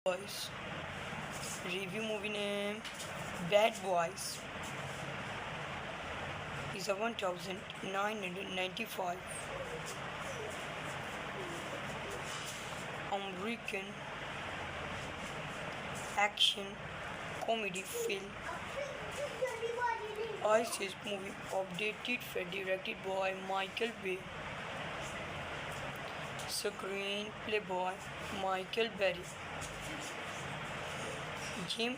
Boys. Review movie name Bad Boys is a 1995 American action comedy film. ISIS movie updated for directed by Michael Bay. Screenplay by Michael Berry. Jim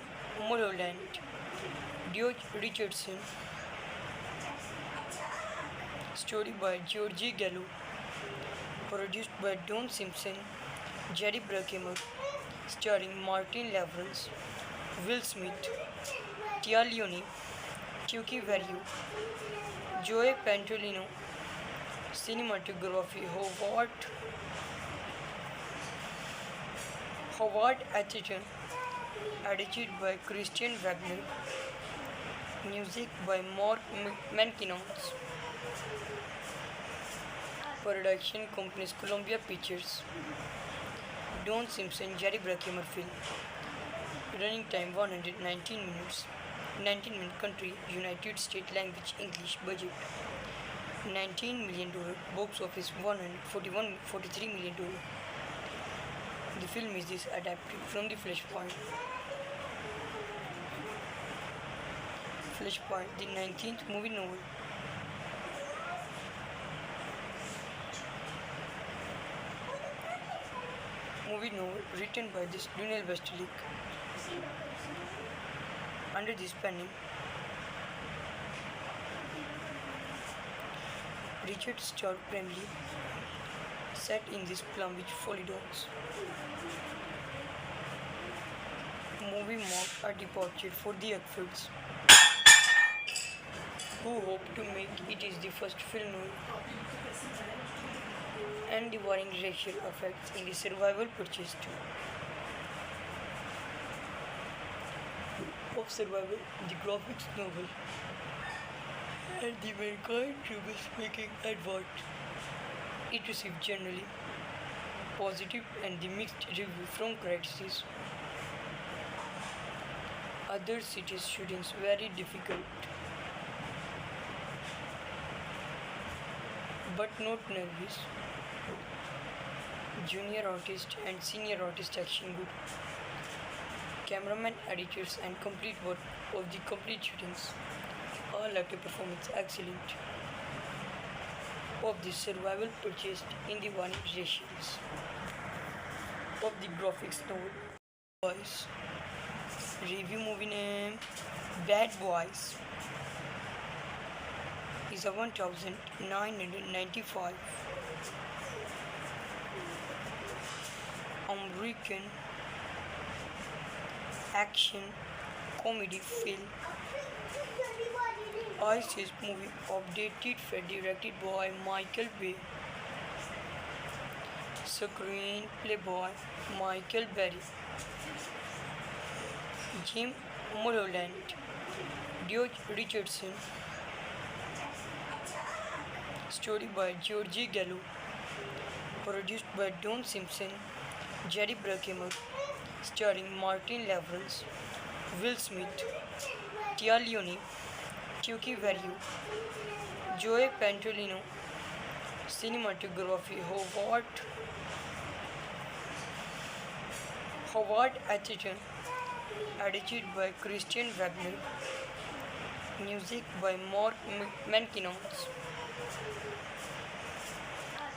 Mulholland, George Richardson. Story by Georgie Gallo. Produced by Don Simpson, Jerry Bruckheimer. Starring Martin Lawrence, Will Smith, Tia Leone, Chucky Verrio, Joey Pantoliano. Cinematography Howard Atherton. Edited by Christian Wagner. Music by Mark Mankiewicz. Production companies Columbia Pictures. Don Simpson, Jerry Bruckheimer film. Running time 119 minutes. 19-minute country, United States language, English. Budget $19 million. Box office $143 million. The film is adapted from the Flashpoint. Flashpoint, the 19th movie novel. Movie novel written by this Lionel Westlake. Under this pen name, Richard Stark Bramley, set in this Plum Beach, Florida. Movie marked a departure for the Eckfords, who hope to make it is the first film noir and the varying racial effects in the survival purchased of Survival, the graphics novel, and the Mankind trouble-making advert. It received generally positive and the mixed review from critics. Other cities' students very difficult, but not nervous. Junior artist and senior artist action good. Cameraman, editors, and complete work of the complete shootings. All actor performance excellent. Of the survival purchased in the one ratios. Of the graphics novel. Boys. Review movie name Bad Boys is a 1995 American action comedy film. ISIS movie updated for directed by Michael Bay. Screenplay by Michael Berry. Jim Mulholland, George Richardson. Story by Georgie Gallo. Produced by Don Simpson, Jerry Bruckheimer. Starring Martin Lawrence, Will Smith, Tia Leone, Chucky Verrio, Joey Pantoliano. Cinematography Howard Atherton. Edited by Christian Wagner. Music by Mark Mankiewicz.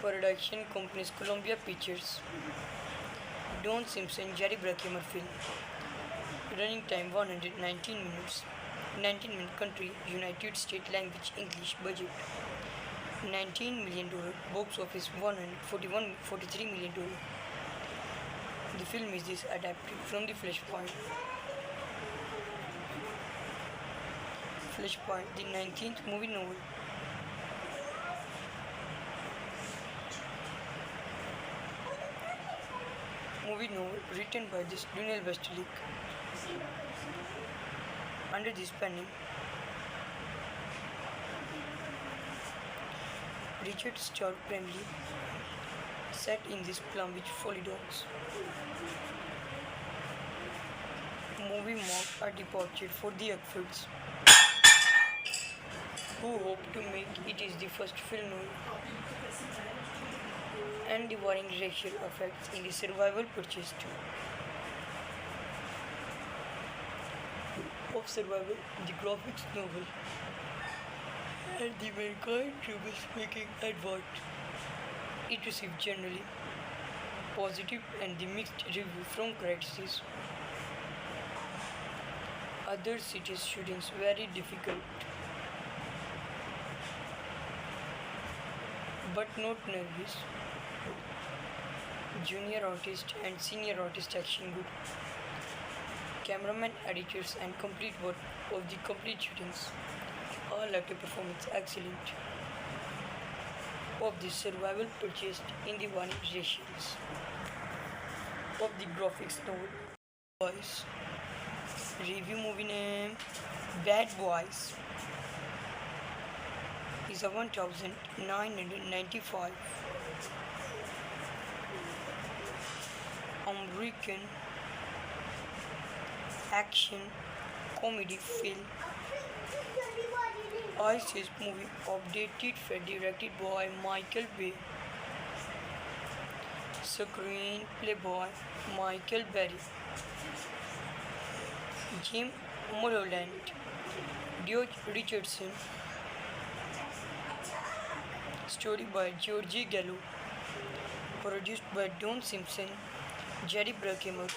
Production companies Columbia Pictures. Don Simpson, Jerry Bruckheimer film. Running time 119 minutes. 19-minute country, United States language, English. Budget $19 million. Box office $143 million. The film is adapted from the Flashpoint. Flashpoint, the 19th movie novel. Movie novel written by this Lionel Westlake. Under this pen name, Richard Stark Bramley, set in this Plum Beach, Florida. movie marked a departure for the Ackfords, who hoped to make it is the first film noir and the varying racial effects in the survival purchase too. Of survival, the graphics novel, and the mankind trouble-making advert. It received generally positive and the mixed review from critics. Other cities' shootings very difficult, but not nervous. Junior artist and senior artist action good. Cameraman, editors, and complete work of the complete shootings. All actor performance excellent. Of the survival purchased in the one ratios. Of the graphics novel. Boys. Review movie name Bad Boys is a 1995 American action comedy film. ISIS movie updated for directed by Michael Bay. Screenplay by Michael Berry. Jim Mulholland, George Richardson. Story by Georgie Gallo. Produced by Don Simpson, Jerry Bruckheimer.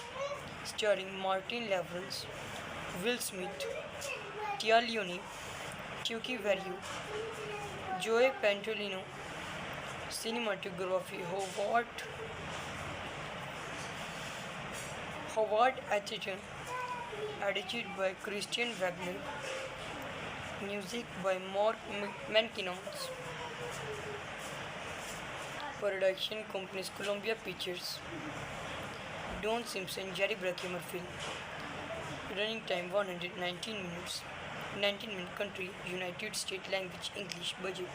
Starring Martin Lawrence, Will Smith, Tia Leone, Chucky Verrio, Joey Pantoliano. Cinematography Howard Atherton. Edited by Christian Wagner. Music by Mark Mankiewicz. Production companies Columbia Pictures. Don Simpson, Jerry Bruckheimer film. Running time 119 minutes. 19-minute country, United States language, English. Budget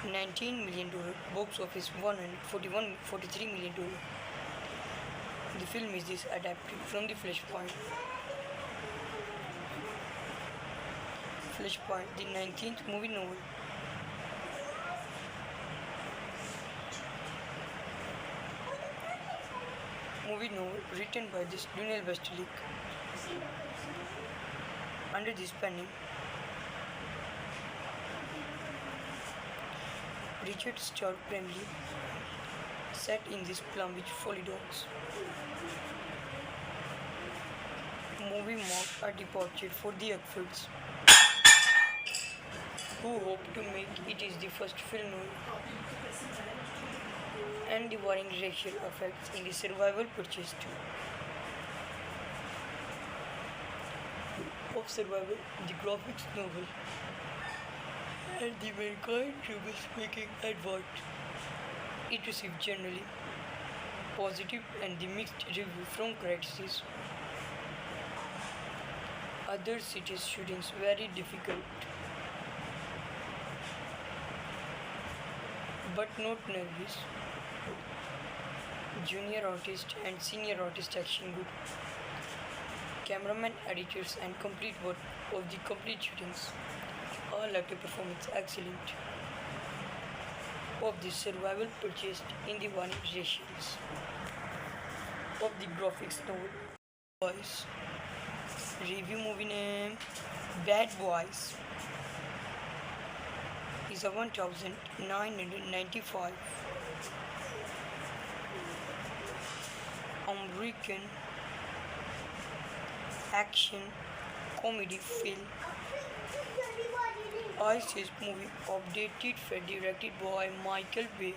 $19 million. Box office $43 million. The film is adapted from the Flashpoint. Flashpoint, the 19th movie novel. Movie novel written by this Lionel Westlake. Under this pen name, Richard Stark Bramley, set in this Plum Beach, Florida. Movie marked a departure for the Ackfords, who hoped to make it is the first film noir and the varying racial effects in the survival purchase too. Of survival, the graphics novel, and the mankind trouble-making advert. It received generally positive and the mixed review from critics. Other cities' shootings very difficult, but not nervous. Junior artist and senior artist action good. Cameraman, editors, and complete work of the complete shootings. All actor performance excellent. Of the survival purchased in the one ratios. Of the graphics novel. Boys. Review movie name Bad Boys is a 1995 American action comedy film. ISIS movie updated for directed by Michael Bay.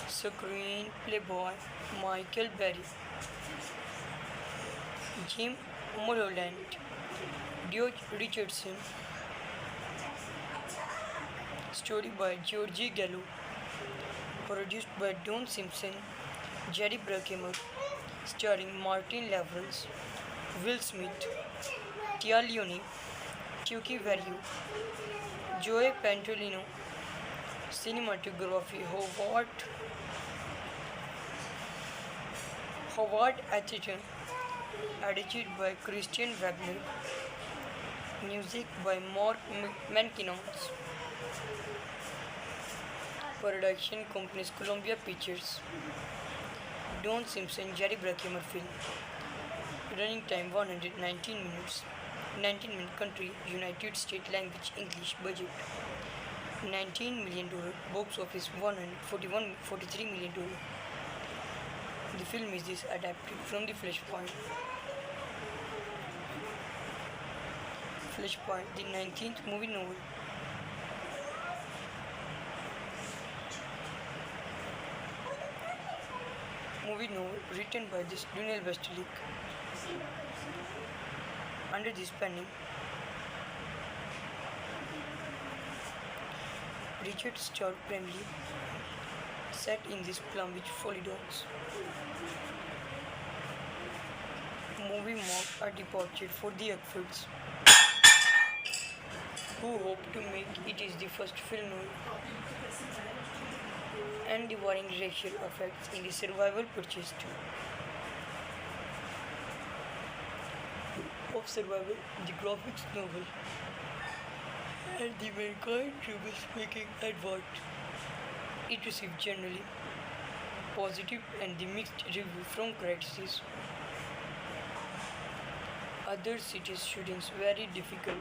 Screenplay by Michael Berry. Jim Mulholland, George Richardson. Story by Georgie Gallo. Produced by Don Simpson, Jerry Bruckheimer. Starring Martin Lawrence, Will Smith, Tia Leone, Chucky Verrio, Joey Pantoliano. Cinematography Howard Atherton. edited by Christian Wagner, music by Mark Mankinons, production companies Columbia Pictures, Don Simpson, Jerry Bruckheimer film, running time 119 minutes, 19-minute country, United States language English, budget $19 million, box office 143 million dollars. The film is adapted from the Flashpoint. Flashpoint, the 19th movie novel. Movie novel written by this Daniel Westlake. Under this pen name, Richard Stark primarily set in this Plumwich Folly Docks. Movie marked a departure for the Eckfords, who hope to make it is the first film novel and the warring racial effects in the survival purchased of Survival, the graphics novel, and the Mankind trouble-making advert. It received generally positive and the mixed review from critics. Other cities' shootings very difficult,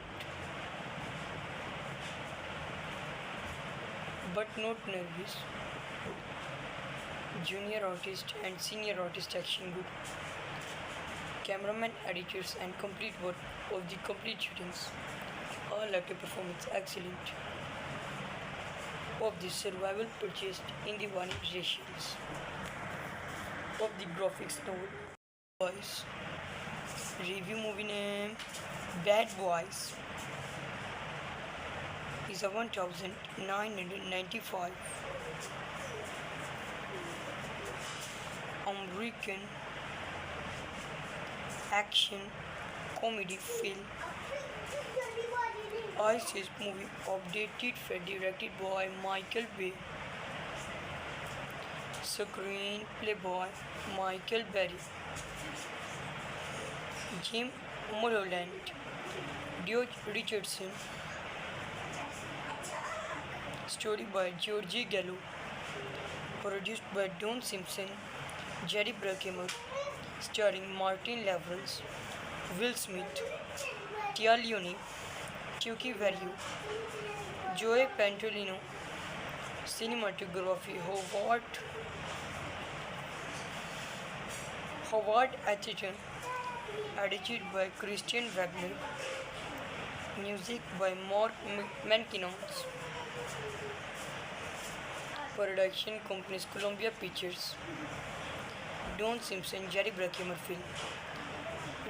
but not nervous. Junior artist and senior artist action good. Cameraman, editors, and complete work of the complete shootings. All actor performance excellent. Of the survival purchased in the warning ratios. Of the graphics novel. Boys. Review movie name Bad Boys is a 1995 American action comedy film. ISIS movie updated for directed by Michael Bay. Screenplay by Michael Berry. Jim Mulholland, George Richardson. Story by Georgie Gallo. Produced by Don Simpson, Jerry Bruckheimer. Starring Martin Lawrence, Will Smith, Tia Leone, Chucky Verio, Joey Pantoliano. Cinematography Howard Atherton. Edited by Christian Wagner, music by Mark Mankinons, production companies Columbia Pictures, Don Simpson, Jerry Bruckheimer film,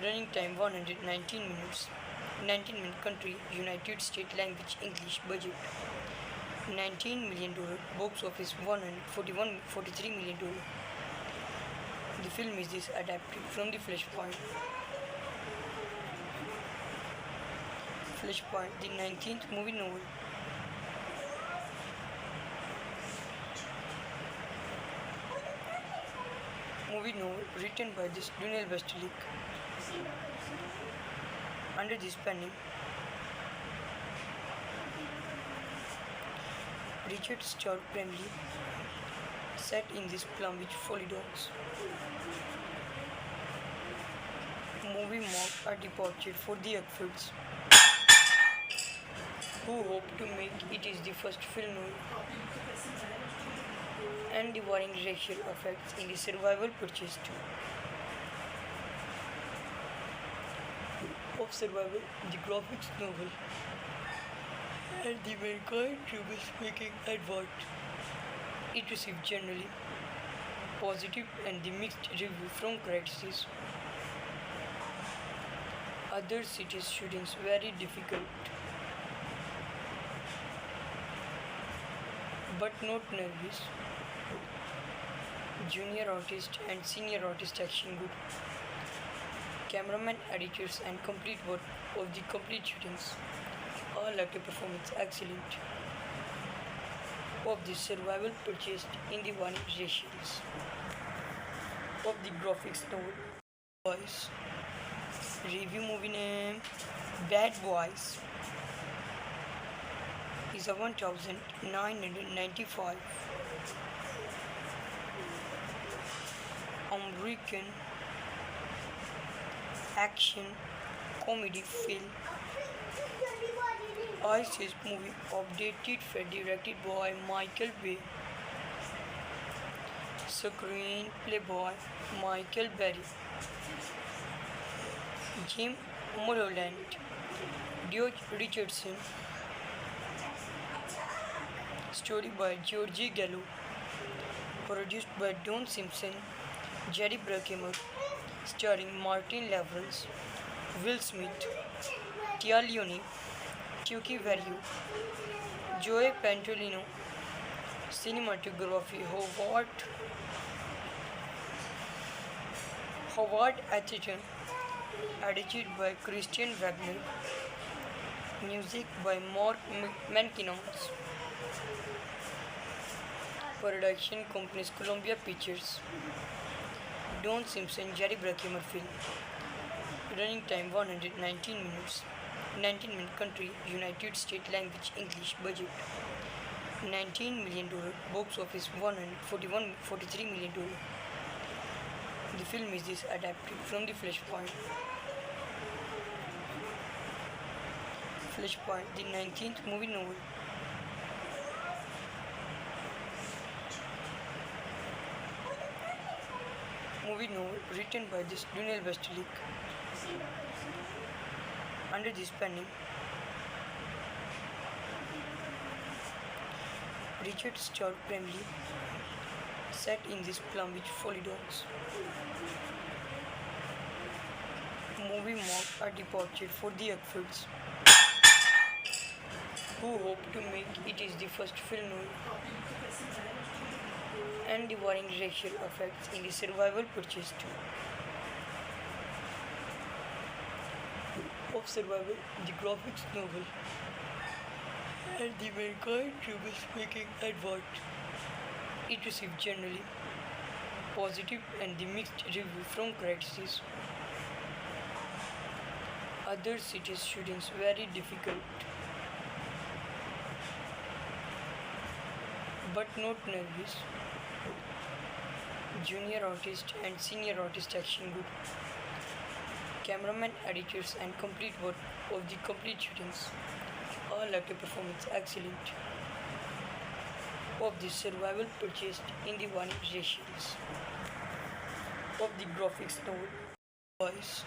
running time 119 minutes, 19-minute country, United States language English, budget $19 million, box office 143 million dollars. The film is adapted from the Flashpoint. Flashpoint, the 19th movie novel. Movie novel written by this Daniel Westlake. Under this pen name, Richard Stark primarily set in this Plumwich Folly Docks. Movie marked a departure for the Eckfords, who hope to make it is the first film novel and the warring racial effects in the survival purchased of Survival, the graphics novel, and the Mankind trouble-making advert. It received generally positive and the mixed review from critics. Other cities' shootings very difficult, but not nervous. Junior artist and senior artist action good. Cameraman, editors, and complete work of the complete shootings. All actor performance excellent. Of the survival purchased in the warning ratios. Of the graphics novel. Boys. Review movie name Bad Boys is a 1995 American action comedy film. ISIS movie updated for directed by Michael Bay. Screenplay by Michael Berry. Jim Mulholland, George Richardson. Story by Georgie Gallo. Produced by Don Simpson, Jerry Bruckheimer. Starring Martin Lawrence, Will Smith, Tia Leone, Chucky Verrio, Joey Pantoliano. Cinematography Howard Atherton. Edited by Christian Wagner. Music by Mark Mankiewicz. Production companies Columbia Pictures. Don Simpson, Jerry Bruckheimer film. Running time 119 minutes. 19-minute country, United States language, English. Budget $19 million. Box office $143 million. The film is adapted from the Flashpoint. Flashpoint, the 19th movie novel. Movie novel written by Daniel Westlake. Under this pen name, Richard Stark Bramley, set in this Plum Beach, Florida. Movie marked a departure for the Eckfords, who hope to make it is the first film novel and the varying racial effects in the survival purchased of survival, the graphics novel, and the mankind trouble-speaking advert. It received generally positive and the mixed review from critics. Other cities' students very difficult, but not nervous. Junior artist and senior artist action good. Cameraman, editors, and complete work of the complete shootings. All actor performance excellent. Of the survival purchased in the one ratios. Of the graphics novel. Boys.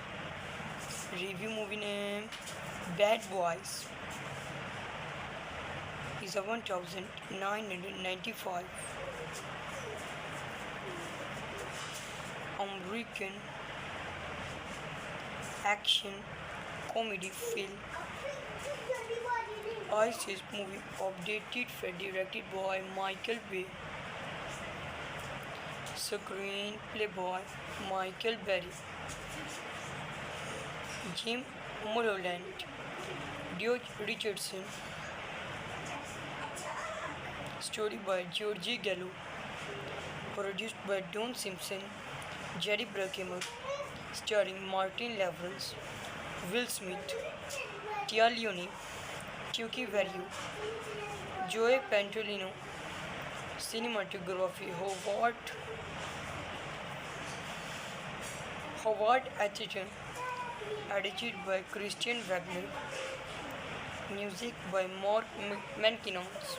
Review movie name Bad Boys is a 1995 American action comedy film. ISIS movie updated for directed by Michael Bay. Screenplay by Michael Berry. Jim Mulholland, George Richardson. Story by Georgie Gallo. Produced by Don Simpson, Jerry Bruckheimer. Starring Martin Lawrence, Will Smith, Tia Leone, Chucky Verrio, Joey Pantoliano. Cinematography Howard Atherton. Edited by Christian Wagner. Music by Mark Mankiewicz.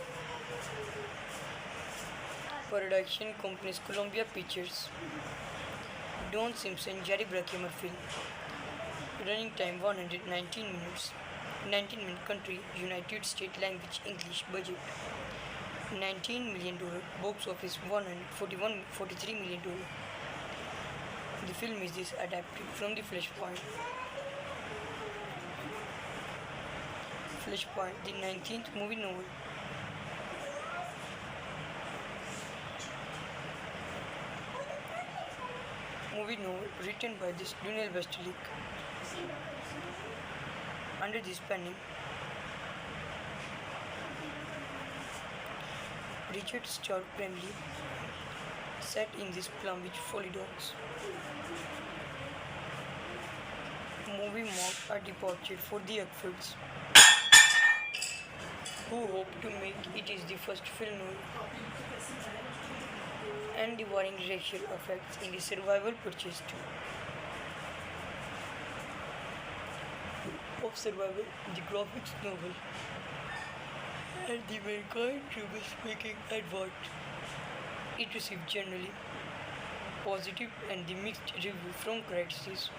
Production companies Columbia Pictures. Don Simpson, Jerry Bruckheimer film. Running time 119 minutes. 19-minute country, United States language, English. Budget $19 million. Box office $143 million. The film is adapted from the Flashpoint. Flashpoint, the 19th movie novel. Movie novel written by Daniel Westlake. Under this pen name, Richard Stark Bramley, set in this Plum Beach, Florida. movie marked a departure for the Ackfords, who hope to make it is the first film and the varying racial effects in the survival purchased of Survival, the graphics novel, and the mankind trouble-making advert. It received generally positive and the mixed review from critics.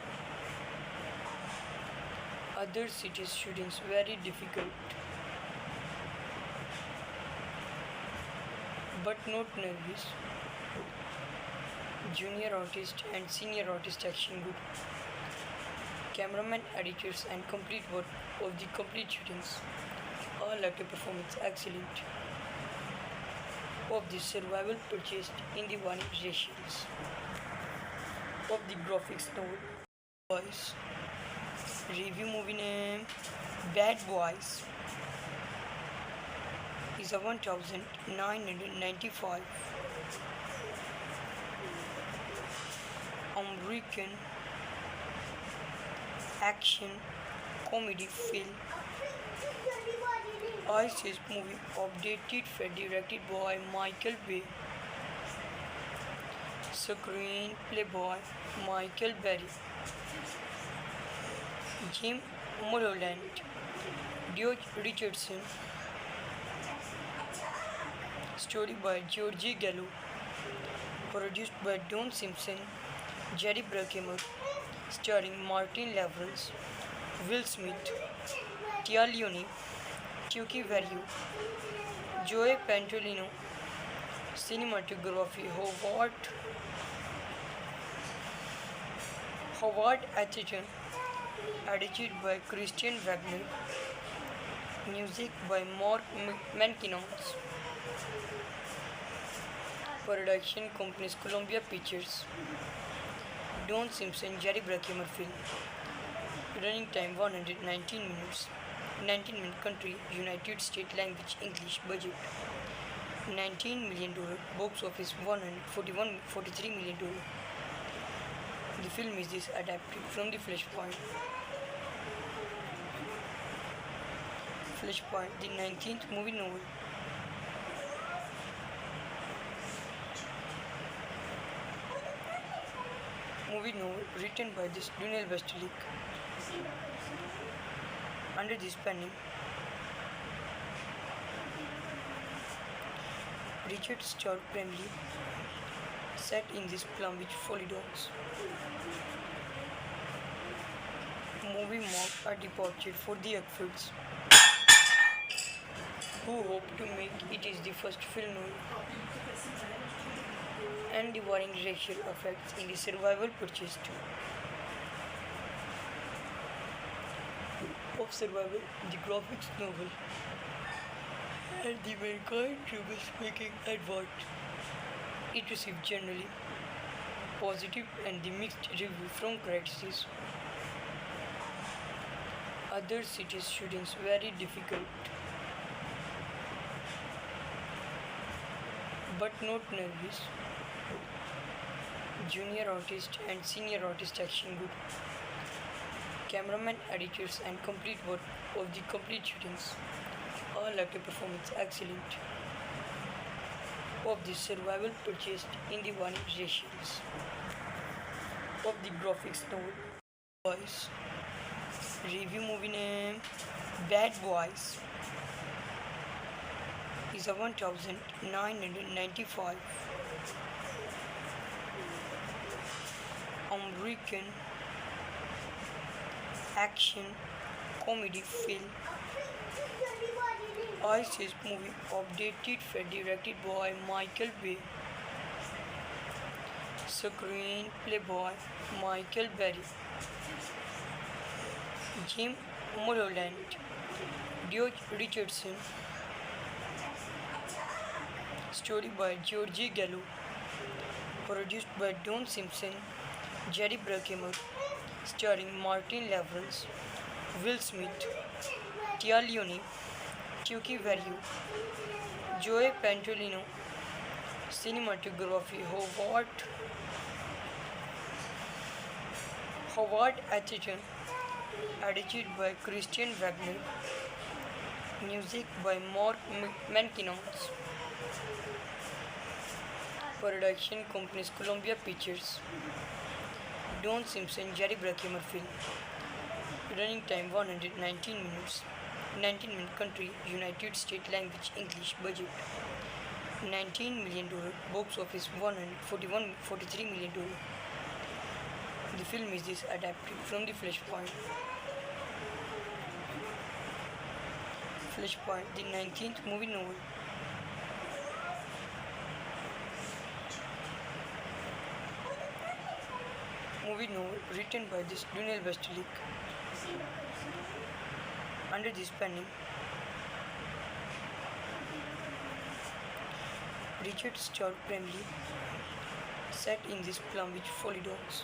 Other cities' students very difficult, but not nervous. Junior artist and senior artist action good. Cameraman, editors, and complete work of the complete shootings. All actor performance excellent. Of the survival purchased in the warning ratios. Of the graphics novel. Boys. Review movie name Bad Boys is a 1995 American action comedy film. ISIS movie updated for directed by Michael Bay. Screenplay by Michael Berry. Jim Mulholland, George Richardson. Story by Georgie Gallo. Produced by Don Simpson, Jerry Bruckheimer. Starring Martin Lawrence, Will Smith, Tia Leone, Chucky Verrio, Joey Pantoliano. Cinematography Howard Atherton. Edited by Christian Wagner. Music by Mark Mankiewicz. Production companies Columbia Pictures. Don Simpson, Jerry Bruckheimer film. Running time 119 minutes. 19-minute country, United States language, English. Budget $19 million. Box office $43 million. The film is adapted from the Flashpoint. Flashpoint, the 19th movie novel. Movie novel written by Donald Westlake. Under this pen name, Richard Stark primarily set in this Plum Beach, Florida. Movie marked a departure for the Ackfords, who hope to make it is the first film and the varying racial effects in the survival purchased of Survival, the graphics novel, and the mankind trouble-making advert. It received generally positive and the mixed review from critics. Other cities' students very difficult, but not nervous. Junior artist and senior artist action good. Cameraman, editors, and complete work of the complete shootings. All actor performance excellent. Of the survival purchased in the warning ratios. Of the graphics novel. Boys. Review movie name Bad Boys is a 1995 American action comedy film. ISIS movie updated for directed by Michael Bay. Screenplay by Michael Berry. Jim Mulholland, George Richardson. Story by Georgie Gallo. Produced by Don Simpson, Jerry Bruckheimer. Starring Martin Lawrence, Will Smith, Tia Leone, Chucky Verrio, Joey Pantoliano. Cinematography Howard Atherton. edited by Christian Wagner, music by Mark Mankinons, production companies Columbia Pictures, Don Simpson, Jerry Bruckheimer film, running time 119 minutes, 19-minute country, United States language English, budget $19 million, box office 143 million dollars. The film is adapted from the Flashpoint. Flashpoint, the 19th movie novel. Movie novel written by this Dunel Westlake. Under this pen name, Richard Starr Bramley, set in this Plumwich Folly Docks.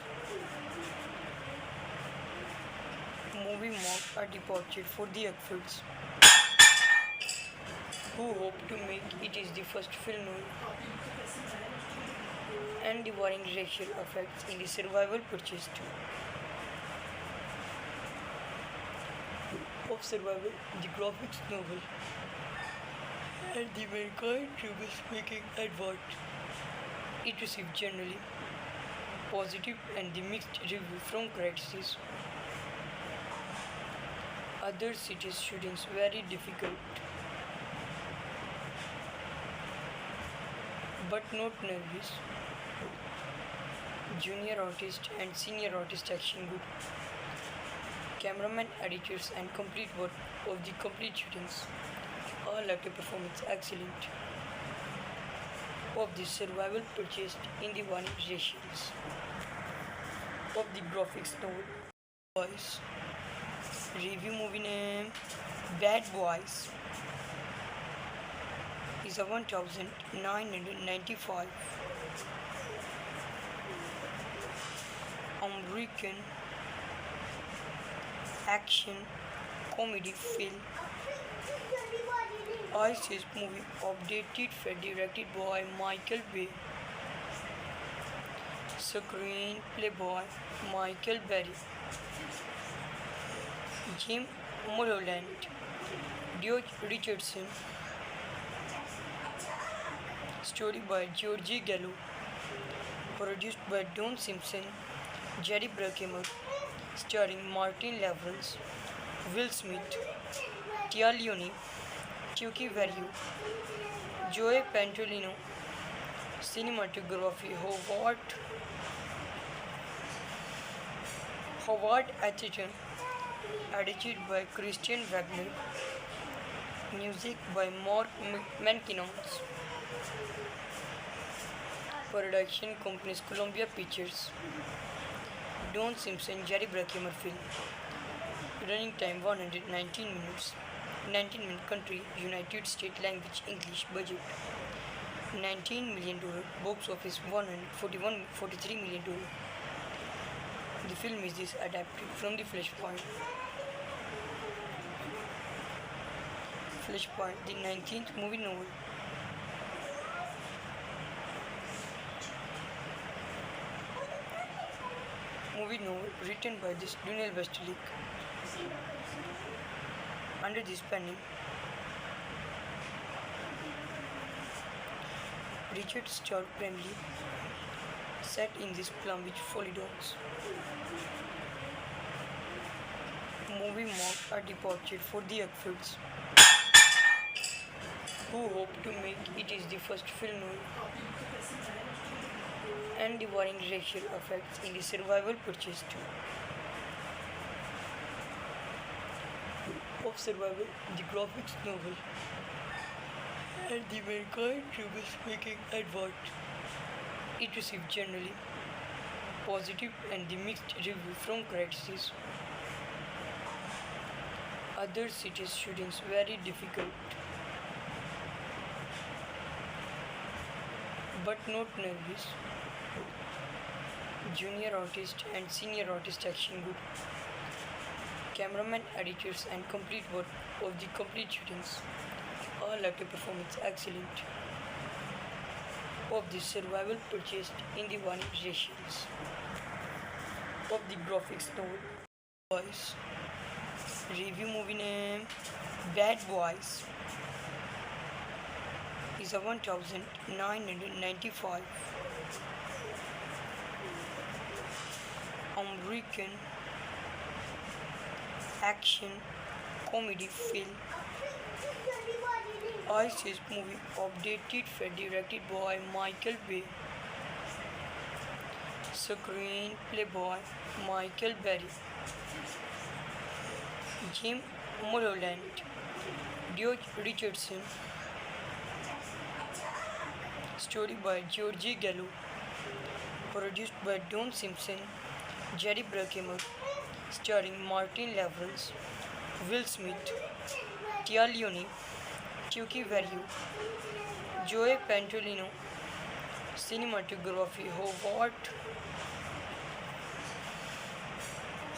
Movie marked a departure for the Eckfords, who hope to make it is the first film noir and the varying racial effects in the survival purchased of Survival, the graphics novel, and the Mankind Trouble-speaking advert. It received generally positive and the mixed review from critics. Other cities' shootings very difficult, but not nervous. Junior artist and senior artist action good. Cameraman, editors, and complete work of the complete shootings. All actor performance excellent. Of the survival purchased in the warning ratios. Of the graphics novel. Boys. Review movie name Bad Boys is a 1995 American action comedy film. ISIS movie updated for directed by Michael Bay. Screenplay by Michael Berry. Jim Mulholland, George Richardson. Story by Georgie Gallo. Produced by Don Simpson, Jerry Bruckheimer. Starring Martin Lawrence, Will Smith, Tia Leone, Chucky Verrio, Joey Pantoliano. Cinematography Howard Atherton. Edited by Christian Wagner. Music by Mark Mankinons. Production companies Columbia Pictures. Don Simpson, Jerry Bruckheimer film. Running time 119 minutes. 19-minute country, United States language English, budget $19 million, box office 143 million dollars. The film is adapted from the Flashpoint. Flashpoint, the 19th movie novel. Movie novel written by this Dunel Westlake. Under this pen name, Richard Starr Bramley, set in this Plumwich Folly Docks. Movie marked a departure for the Eckfords, who hope to make it is the first film noir and the varying racial effects in the survival purchased of Survival, the graphics novel, and the Mankind Trouble-speaking advert. It received generally positive and the mixed review from critics. Other cities' shootings very difficult, but not nervous. Junior artist and senior artist action good. Cameraman, editors, and complete work of the complete shootings. All actor performance excellent. Of the survival purchased in the warning ratios. Of the graphics novel. Boys. Review movie name Bad Boys is a 1995 American action comedy film. ISIS movie updated for directed by Michael Bay. Screenplay by Michael Berry. Jim Mulholland, George Richardson. Story by Georgie Gallo. Produced by Don Simpson, Jerry Bruckheimer. Starring Martin Lawrence, Will Smith, Tia Leone, Chucky Verrio, Joey Pantoliano. Cinematography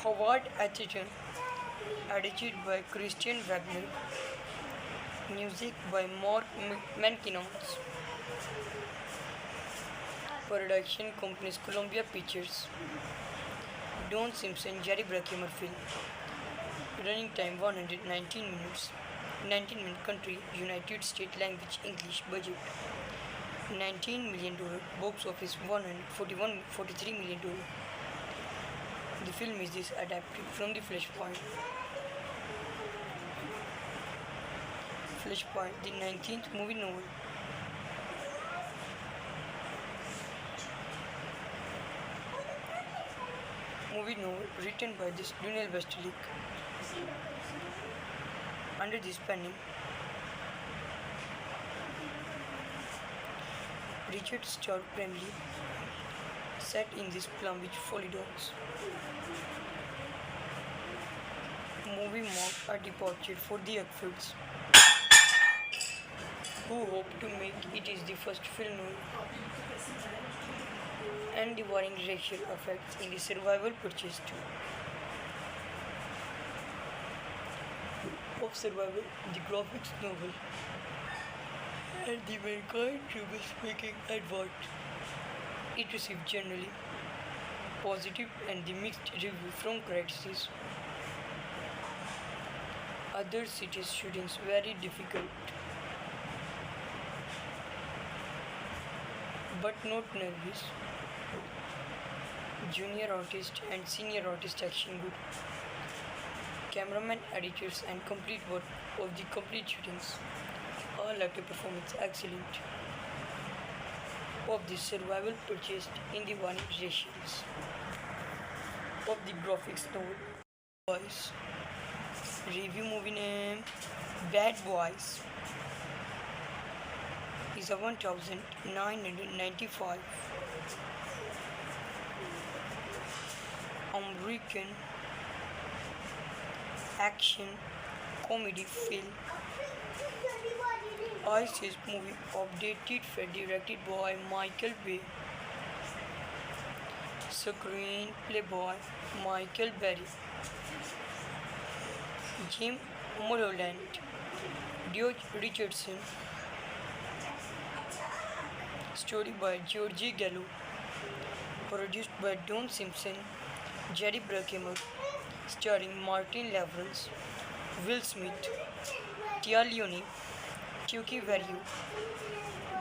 Howard Atherton. Edited by Christian Wagner. Music by Mark Mankiewicz. Production companies Columbia Pictures. Don Simpson, Jerry Bruckheimer film. Running time 119 minutes. 19-minute country, United States language, English. Budget $19 million. Box office $143 million. The film is adapted from the Flashpoint. Flashpoint, the 19th movie novel. Movie novel written by Daniel Westlake. Under this pen name, Richard Starr Bramley, set in this Plum Beach, Florida. Movie marked a departure for the Eckfords, who hope to make it is the first film and the varying racial effects in the survival purchased of Survival, the graphics novel, and the Mankind trouble-speaking advert. It received generally positive and the mixed review from critics. Other cities' shootings very difficult, but not nervous. Junior artist and senior artist action good. Cameraman, editors, and complete work of the complete shootings. All actor performance excellent. Of the survival purchased in the warning ratios. Of the graphics novel. Boys. Review movie name Bad Boys is a 1995 American action comedy film. ISIS movie updated for directed by Michael Bay. Screenplay by Michael Berry. Jim Mulholland, George Richardson. Story by Georgie Gallo. Produced by Don Simpson, Jerry Bruckheimer. Starring Martin Lawrence, Will Smith, Tia Leone, Chucky Verrio,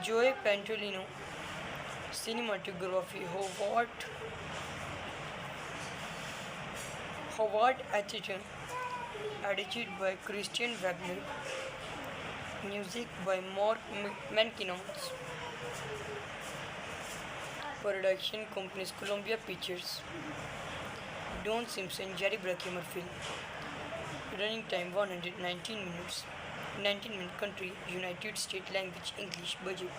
Joey Pantoliano. Cinematography Howard Atherton. Edited by Christian Wagner. Music by Mark Mankiewicz. Production companies Columbia Pictures. Don Simpson, Jerry Bruckheimer film. Running time 119 minutes. 19-minute country, United States language, English. Budget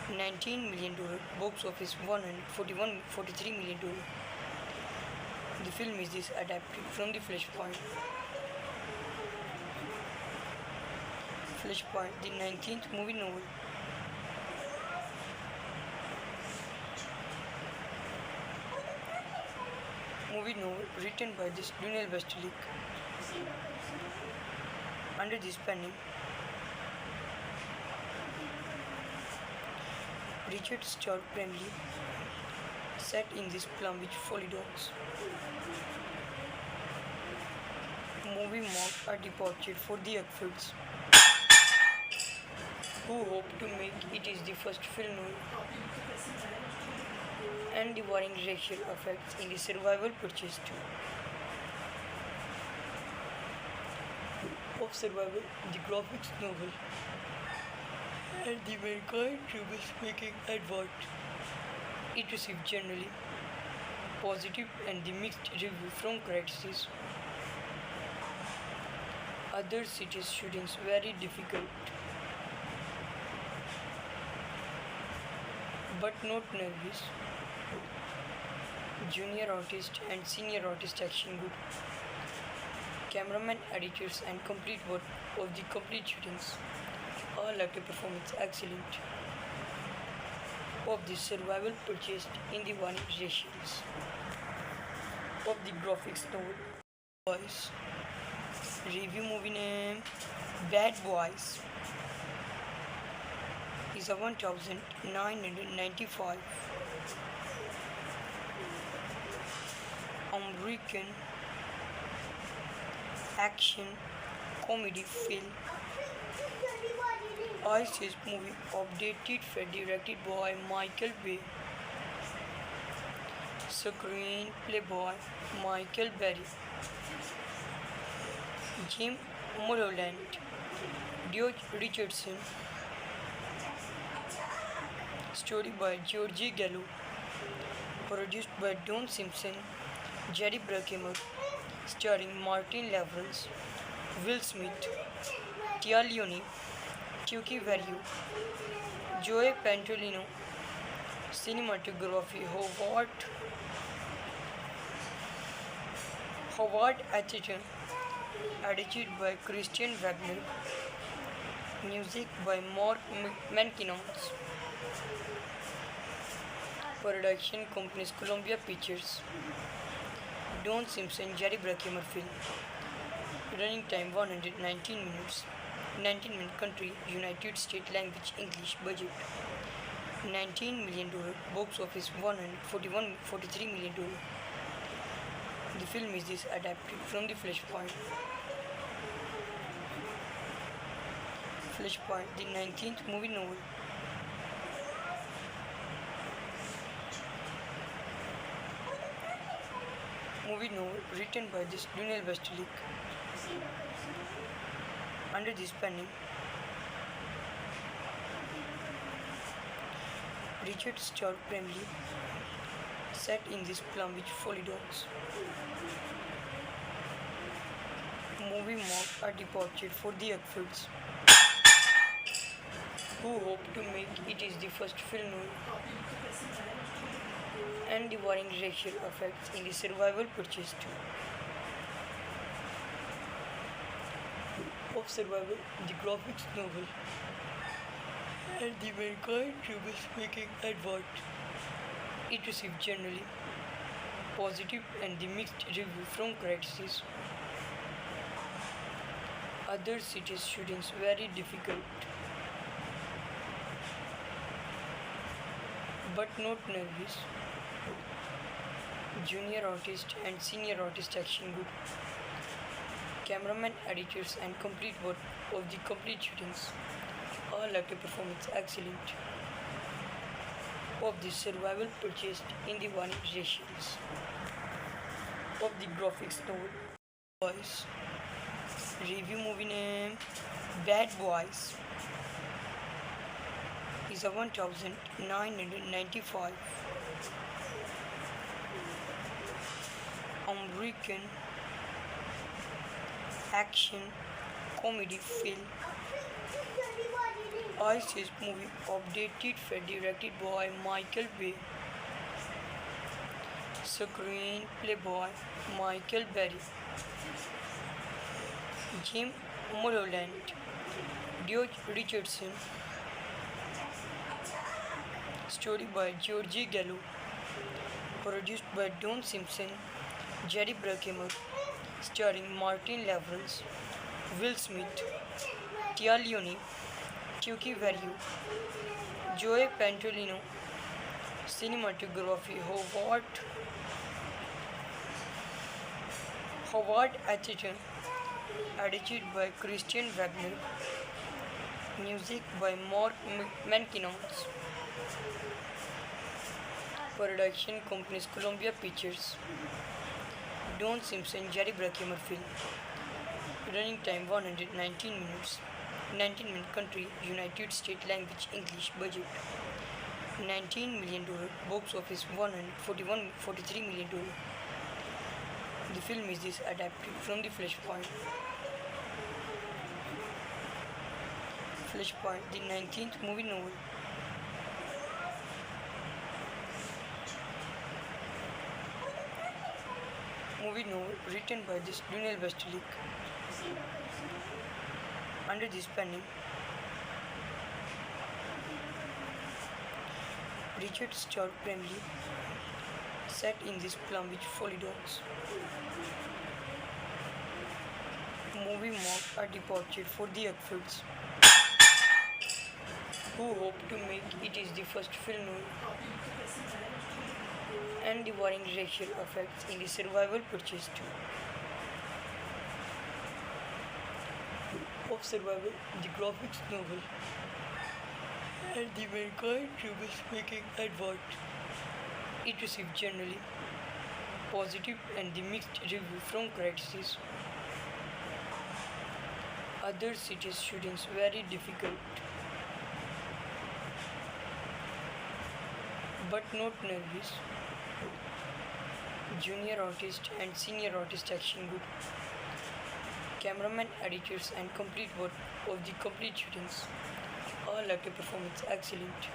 $19 million. Box office $143 million. The film is adapted from the Flashpoint. Flashpoint, the 19th movie novel. Movie novel written by Daniel Westlake. Under this pen name, Richard Starr Bramley, set in this Plum Beach, Florida. marked a departure for the Ackfords, who hope to make it is the first film noir and the varying racial effects in the survival purchased of survival, the graphics novel, and the mankind trouble-making advert. It received generally positive and the mixed review from critics. Other cities' students very difficult, but not nervous. Junior artist and senior artist action good. Cameraman, editors, and complete work of the complete shootings. All actor performance excellent. Of the survival purchased in the warning ratios. Of the graphics novel. Boys. Review movie name Bad Boys is a 1995 American action comedy film. ISIS movie updated for directed by Michael Bay. Screenplay by Michael Berry. Jim Mulholland, George Richardson. Story by Georgie Gallo. Produced by Don Simpson, Jerry Bruckheimer. Starring Martin Lawrence, Will Smith, Tia Leone, Chucky Verio, Joey Pantoliano. Cinematography Howard Atherton. Edited by Christian Wagner. Music by Mark Mankiewicz. Production companies Columbia Pictures. Don Simpson, Jerry Bruckheimer film. Running time 119 minutes. 19-minute country, United States language, English. Budget $19 million. Box office $43 million. The film is adapted from the Flashpoint. Flashpoint, the 19th movie novel. Movie novel written by Lionel Westlake. Under this pen, Richard Starr Bramley, set in this Plumwich Folly Docks. Movie marked a departure for the Ackfords, who hope to make it is the first film noir and the varying racial effects in the survival purchased of survival, the graphics novel, and the mankind trouble-making advert. It received generally positive and the mixed review from critics. Other cities' students very difficult, but not nervous. Junior artist and senior artist action good. Cameraman, editors, and complete work of the complete shootings. All actor performance excellent. Of the survival purchased in the warning ratios. Of the graphics novel. Boys. Review movie name Bad Boys is a 1995 American action comedy film. ISIS movie updated for directed by Michael Bay. Screenplay by Michael Berry. Jim Mulholland, George Richardson. Story by Georgie Gallo. Produced by Don Simpson, Jerry Bruckheimer. Starring Martin Lawrence, Will Smith, Tia Leone, Chucky Verio, Joey Pantoliano. Cinematography Howard Atherton. edited by Christian Wagner, music by Mark Mankinons, production companies Columbia Pictures, Don Simpson, Jerry Bruckheimer film, running time 119 minutes, 19-minute country, United States language English, budget $19 million, box office 143 million dollars. The film is adapted from the Flashpoint. Flashpoint, the 19th movie novel. Movie novel written by this Daniel Westlick. Under this pen name, Richard Stark primarily set in this Plumwich Folly Docks. Movie marked a departure for the Eckfords, who hope to make it is the first film noir and the varying racial effects in the survival purchased of Survival, the graphics novel, and the Mankind trouble-making advert. It received generally positive and the mixed review from critics. Other cities' students very difficult, but not nervous. Junior artist and senior artist action good. Cameraman, editors, and complete work of the complete shootings. All actor performance excellent.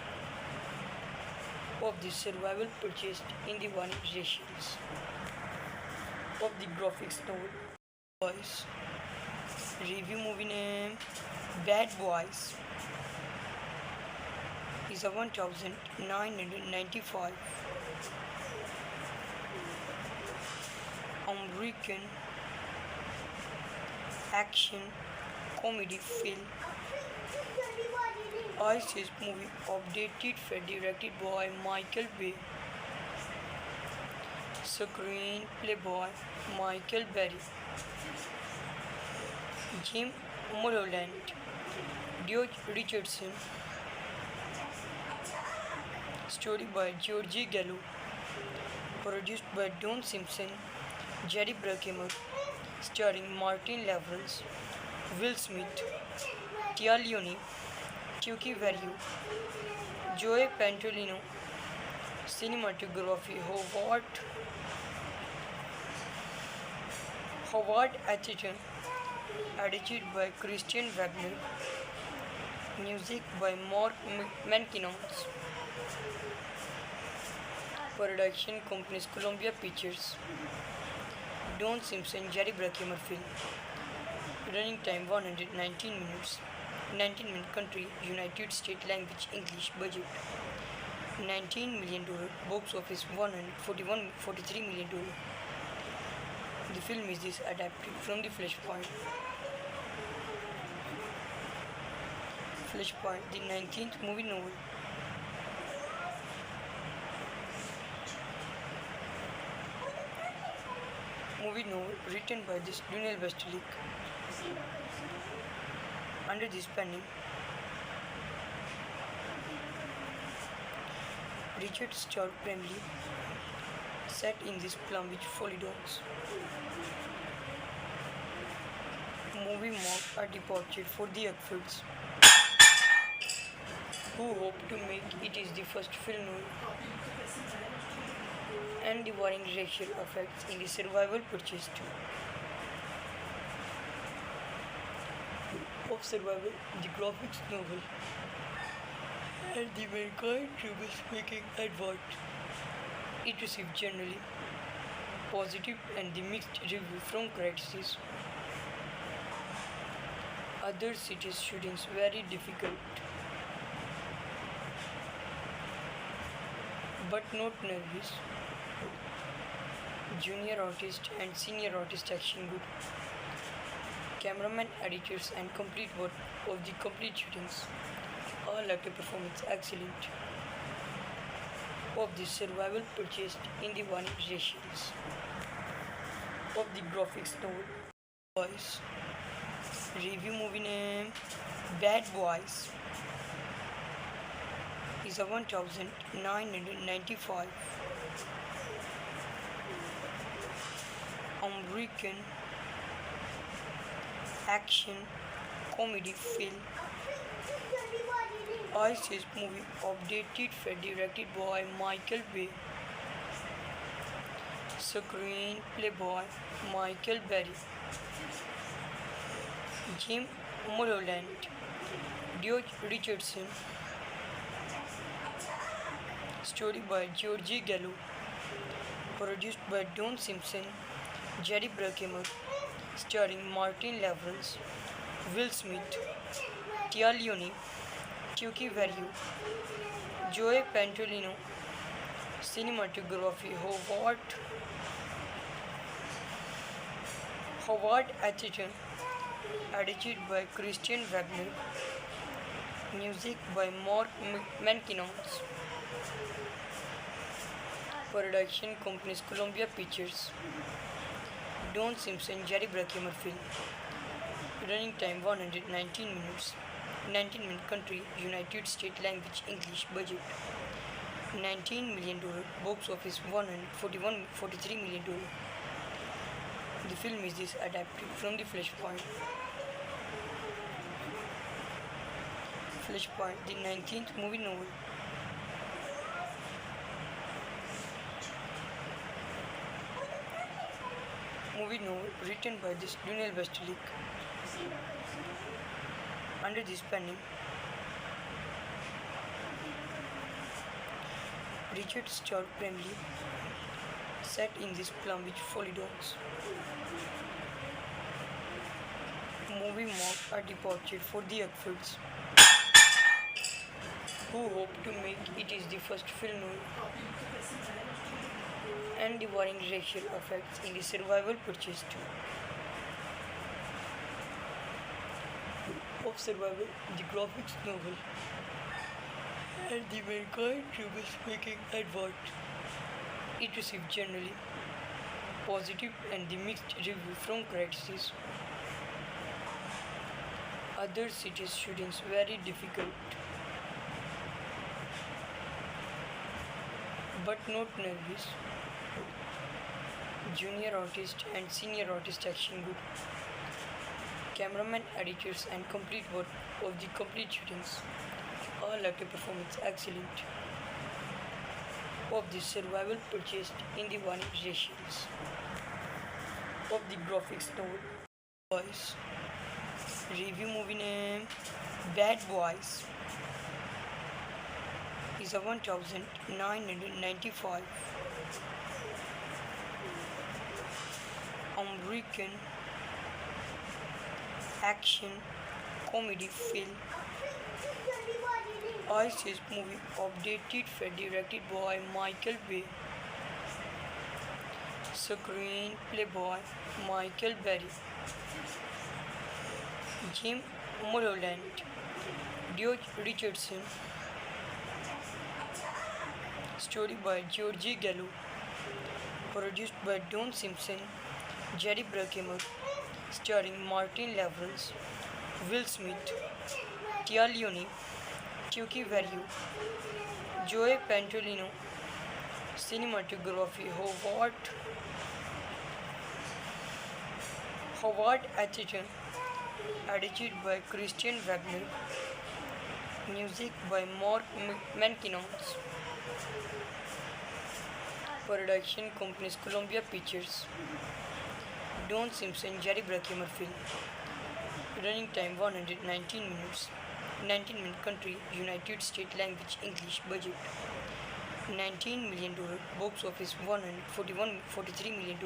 Of the survival purchased in the one ratios. Of the graphics novel. Boys. Review movie name Bad Boys is a 1995 American action comedy film. ISIS movie updated for directed by Michael Bay. Screenplay by Michael Berry. Jim Mulholland, George Richardson, story by Georgie Gallo, produced by Don Simpson, Jerry Bruckheimer, starring Martin Lawrence, Will Smith, Tia Leone, Chucky Verio, Joey Pantoliano, cinematography Howard Atherton, edited by Christian Wagner, music by Mark Mankinons, production companies Columbia Pictures, Don Simpson, Jerry Bruckheimer film, running time 119 minutes, 19-minute country, United States language English, budget $19 million, box office 143 million dollars. The film is adapted from the Flashpoint. Flashpoint, the 19th movie novel. Movie novel written by this Daniel Westlick. Under this pen name, Richard Stark primarily set in this Plumwich Folly Docks. Movie marked a departure for the Eckfords, who hope to make it is the first film noir and the varying racial effects in the survival purchased of Survival, the graphics novel, and the Mankind trouble-making advert. It received generally positive and the mixed review from critics. Other cities' shootings very difficult, but not nervous. Junior artist and senior artist action good. Cameraman, editors, and complete work of the complete shootings. All actor performance excellent. Of the survival purchased in the one ratios. Of the graphics novel. Boys. Review movie name Bad Boys is a 1995 American action comedy film. ISIS movie updated for directed by Michael Bay. Screenplay by Michael Berry. Jim Mulholland, George Richardson. Story by Georgie Gallo. Produced by Don Simpson, Jerry Bruckheimer. Starring Martin Lawrence, Will Smith, Tia Leone, Chucky Verrio, Joey Pantoliano. Cinematography Howard Atherton. Edited by Christian Wagner. Music by Mark Mankinos. Production companies Columbia Pictures. Don Simpson, Jerry Bruckheimer film. Running time 119 minutes. 19-minute country, United States language, English. Budget $19 million. Box office $143 million. The film is adapted from the Flashpoint. Flashpoint, the 19th movie novel. Movie novel written by Daniel Westlake. Under this pen name, Richard Stark Bramley, set in this Plum Beach, Florida. Movie marked a departure for the Eckfords, who hope to make it is the first film novel and the varying racial effects in the survival purchased of Survival, the graphics novel, and the Mankind trouble-speaking advert. It received generally positive and the mixed review from critics. Other cities' shootings very difficult, but not nervous. Junior artist and senior artist action good. Cameraman, editors, and complete work of the complete shootings. All actor performance excellent. Of the survival purchased in the warning ratios. Of the graphics novel. Boys. Review movie name Bad Boys is a 1995 American action comedy film. ISIS movie updated for directed by Michael Bay. Screenplay by Michael Berry. Jim Mulholland, George Richardson. Story by Georgie Gallo. Produced by Don Simpson, Jerry Bruckheimer. Starring Martin Lawrence, Will Smith, Tia Leone, Chucky Verrio, Joey Pantoliano. Cinematography Howard Atherton. Edited by Christian Wagner. Music by Mark Mankinos. Production companies Columbia Pictures. Don Simpson, Jerry Bruckheimer film. Running time 119 minutes. 19-minute country, United States language, English. Budget $19 million. Box office $143 million.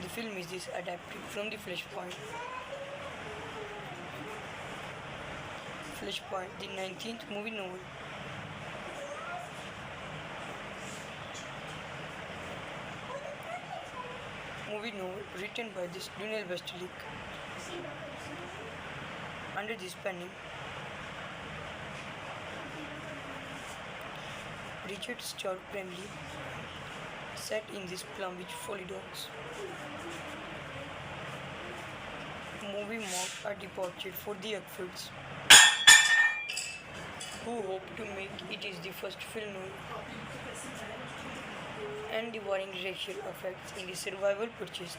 The film is adapted from the Flashpoint. Flashpoint, the 19th movie novel. Movie novel written by Daniel Westlake. Under this pen name, Richard Stark Bramley, set in this Plum Beach, Florida. movie marked a departure for the Ackfords, who hope to make it is the first film and the varying racial effects in the survival purchased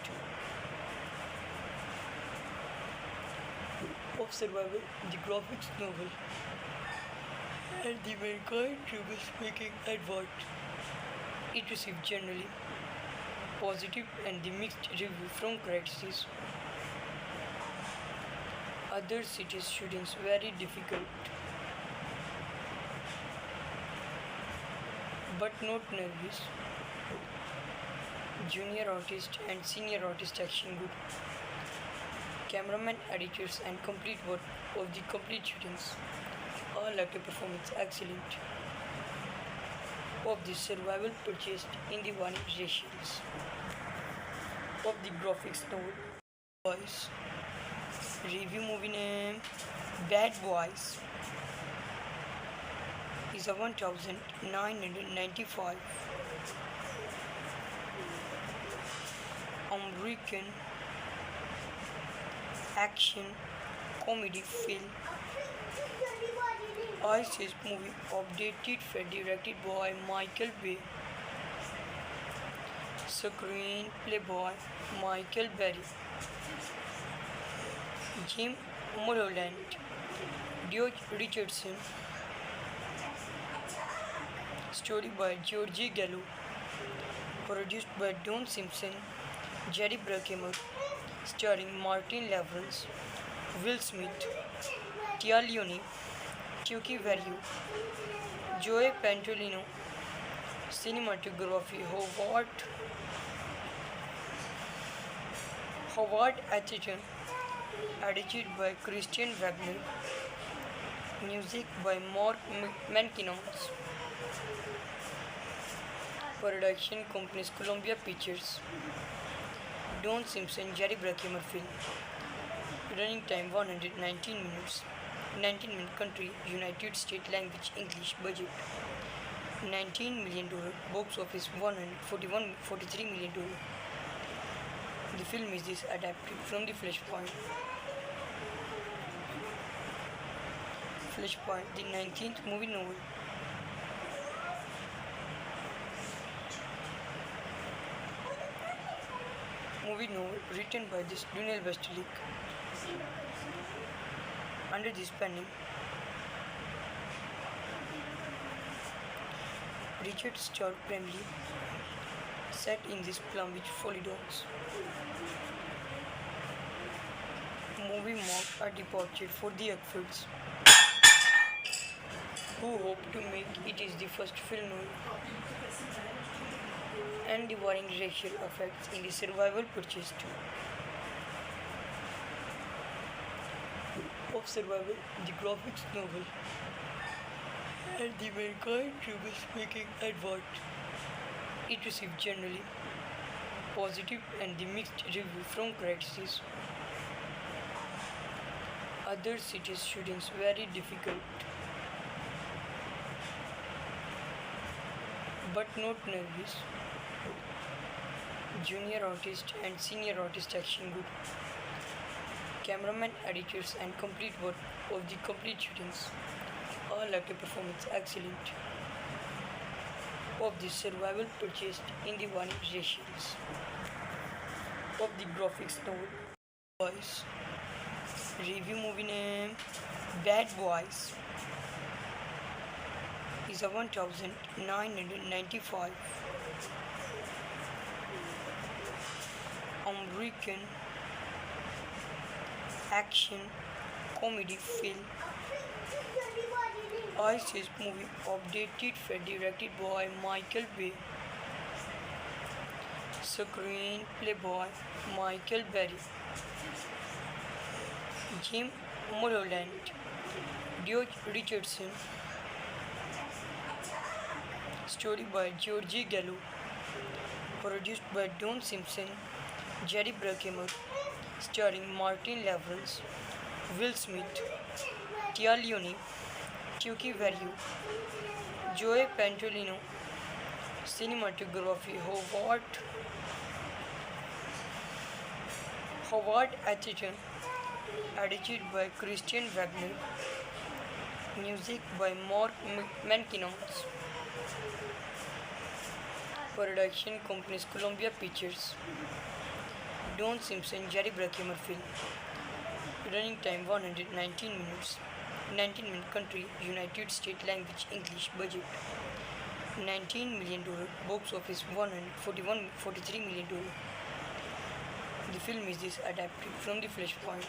of Survival, the graphics novel, and the mankind trouble-making advert. It received generally positive and the mixed review from critics. Other cities' shootings very difficult, but not nervous. Junior artist and senior artist action good. Cameraman, editors, and complete work of the complete shootings. All actor performance excellent. Of the survival purchased in the warning ratios. Of the graphics novel. Boys. Review movie name Bad Boys is a 1995 American action comedy film. ISIS movie updated for directed by Michael Bay. Screenplay by Michael Berry. Jim Mulholland, George Richardson. Story by George Gallo. Produced by Don Simpson, Jerry Bruckheimer. Starring Martin Lawrence, Will Smith, Tia Leone, Chucky Verrio, Joey Pantoliano. Cinematography Howard Atherton. Edited by Christian Wagner. Music by Mark Mankinos. Production companies Columbia Pictures. Don Simpson, Jerry Bruckheimer film. Running time 119 minutes. 19-minute country, United States language, English. Budget $19 million. Box office $43 million. The film is adapted from the Flashpoint. Flashpoint, the 19th movie novel. Movie novel written by Daniel Westlake. Under this pen, Richard Stark primarily set in this Plum Beach, Florida. Movie marked a departure for the Ackfords, who hope to make it is the first film and the varying racial effects in the survival purchased of Survival, the graphics novel, and the mankind trouble-making advert. It received generally positive and the mixed review from critics. Other cities' shootings very difficult, but not nervous. Junior artist and senior artist action good. Cameraman, editors, and complete work of the complete shootings. All actor performance excellent. Of the survival purchased in the warning ratios. Of the graphics novel. Boys. Review movie name Bad Boys is a 1995 American action comedy film. ISIS movie updated for directed by Michael Bay. Screenplay by Michael Berry. Jim Mulholland, George Richardson. Story by George Gallo. Produced by Don Simpson, Jerry Bruckheimer. Starring Martin Lawrence, Will Smith, Tia Leone, Chucky Verrio, Joey Pantoliano. Cinematography Howard Atherton. edited by Christian Wagner, music by Mark Mankinons, production companies Columbia Pictures, Don Simpson, Jerry Bruckheimer film, running time 119 minutes, 19-minute country, United States language English, budget $19 million, box office 143 million dollars. The film is adapted from the Flashpoint.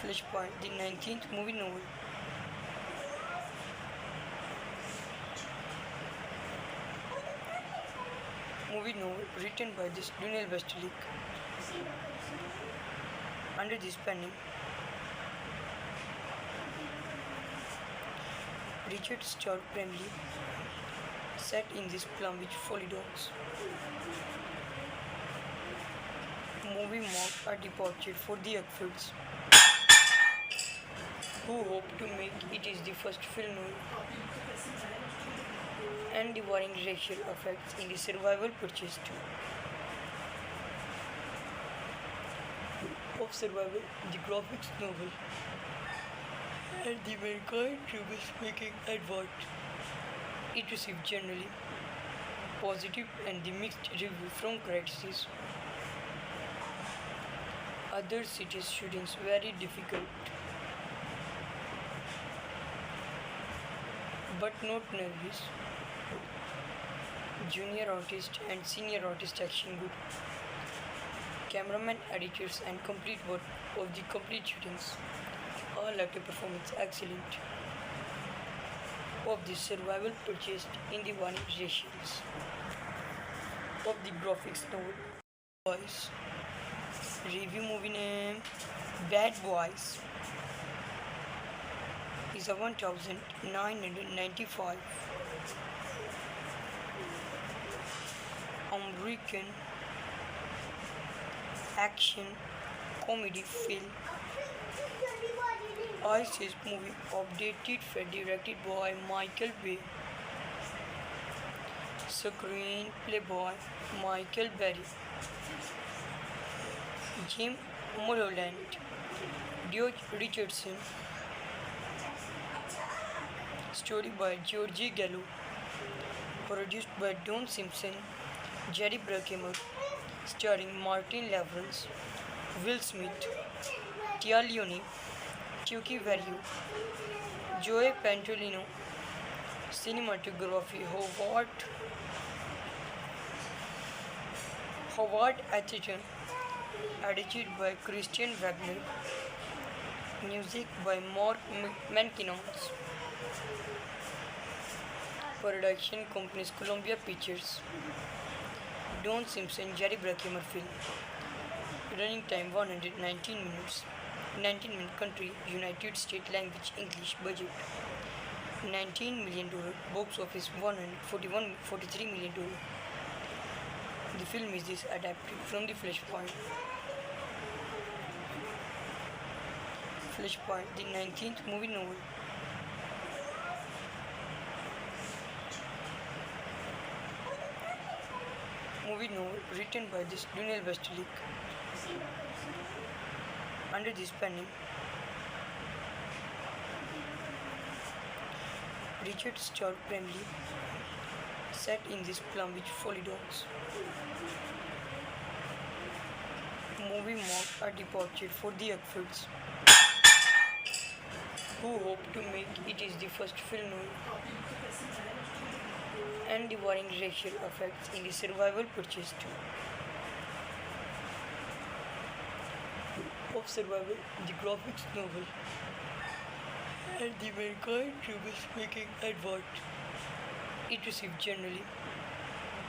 Flashpoint, the 19th movie novel. Movie novel written by this Dunel Westlake. Under this penning, Richard Stark Bramley, set in this Plumwich Folly Docks. Movie marked a departure for the Uckfields, who hope to make it is the first film and the varying racial effects in the survival purchased of Survival, the graphics novel, and the mankind trouble-making advert. It received generally positive and the mixed review from critics. Other cities' shootings very difficult, but not nervous. Junior artist and senior artist action good. Cameraman, editors, and complete work of the complete shootings. All actor performance excellent. Of the survival purchased in the warning ratios. Of the graphics novel. Boys. Review movie name Bad Boys is a 1995 American action comedy film. ISIS movie updated for directed by Michael Bay. Screenplay by Michael Berry. Jim Mulholland, George Richardson. Story by Georgie Gallo. Produced by Don Simpson, Jerry Bruckheimer. Starring Martin Lawrence, Will Smith, Tia Leone, Chucky Verrio, Joey Pantoliano. Cinematography Howard Atherton. Edited by Christian Wagner. Music by Mark Mankinons. Production companies Columbia Pictures. Don Simpson, Jerry Bruckheimer film. Running time 119 minutes. 19-minute country, United States language English, budget $19 million, box office 143 million dollars. The film is adapted from the Flashpoint. Flashpoint, the 19th movie novel. Movie novel written by this Dunel Westlake. Under this penning, Richard Stark Bramley, set in this Plumwich Folly Docks. Movie marked a departure for the Uckfields, who hope to make it is the first film and the varying racial effects in the survival purchased of Survival, the graphics novel, and the mankind trouble-making advert. It received generally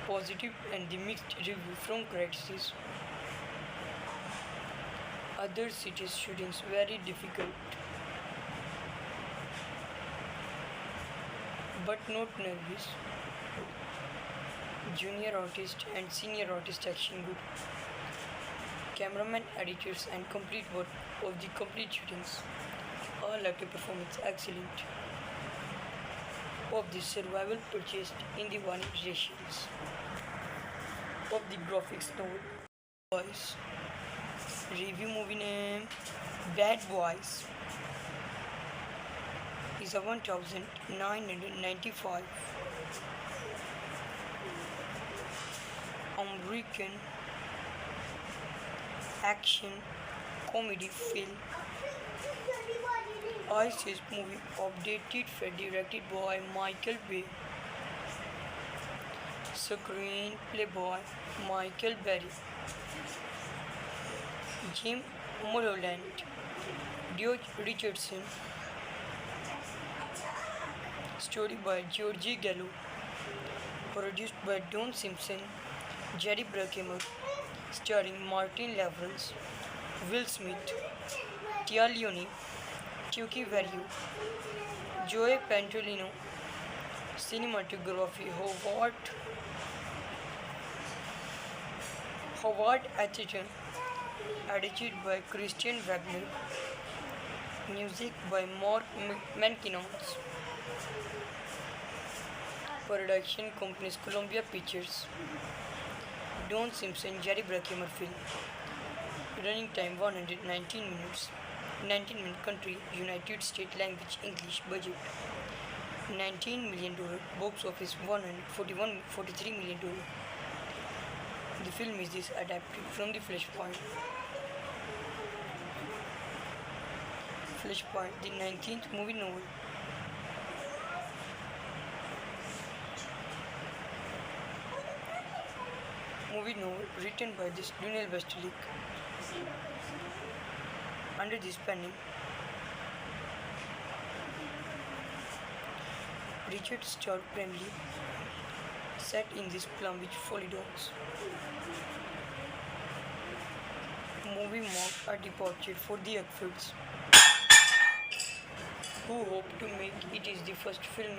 positive and the mixed review from critics. Other cities' shootings very difficult, but not nervous. Junior artist and senior artist action good. Cameraman, editors, and complete work of the complete shootings. All actor performance excellent. Of the survival purchased in the warning ratios. Of the graphics novel. Boys. Review movie name Bad Boys is a 1995 American action comedy film. ISIS movie updated for directed by Michael Bay. Screenplay by Michael Berry. Jim Mulholland, George Richardson. Story by Georgie Gallo. Produced by Don Simpson, Jerry Bruckheimer. Starring Martin Lawrence, Will Smith, Tia Leone, Chucky Verio, Joey Pantoliano. Cinematography Howard Atherton. Edited by Christian Wagner. Music by Mark Mankiewicz. Production companies Columbia Pictures. Don Simpson, Jerry Bruckheimer film. Running time 119 minutes. 19-minute country, United States language, English. Budget $19 million. Box office $143 million. The film is adapted from the Flashpoint. Flashpoint, the 19th movie novel. Movie novel written by Daniel Westlake. Under this penning, Richard Starr Bradley, set in this Plum Beach, Florida. Movie marked a departure for the Eggfoods, who hope to make it is the first film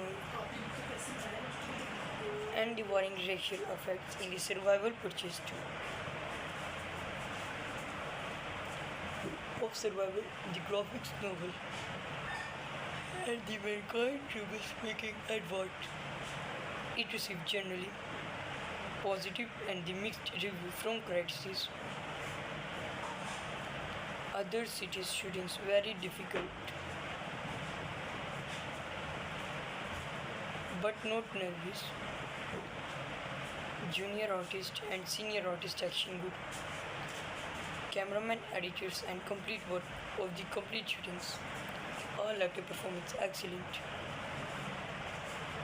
and devouring racial effects in the survival purchased of Survival, the graphics novel, and the Mankind trouble-speaking advert. It received generally positive and the mixed review from critics. Other cities' shootings very difficult, but not nervous. Junior artist and senior artist action good. Cameraman, editors, and complete work of the complete shootings. All actor performance excellent.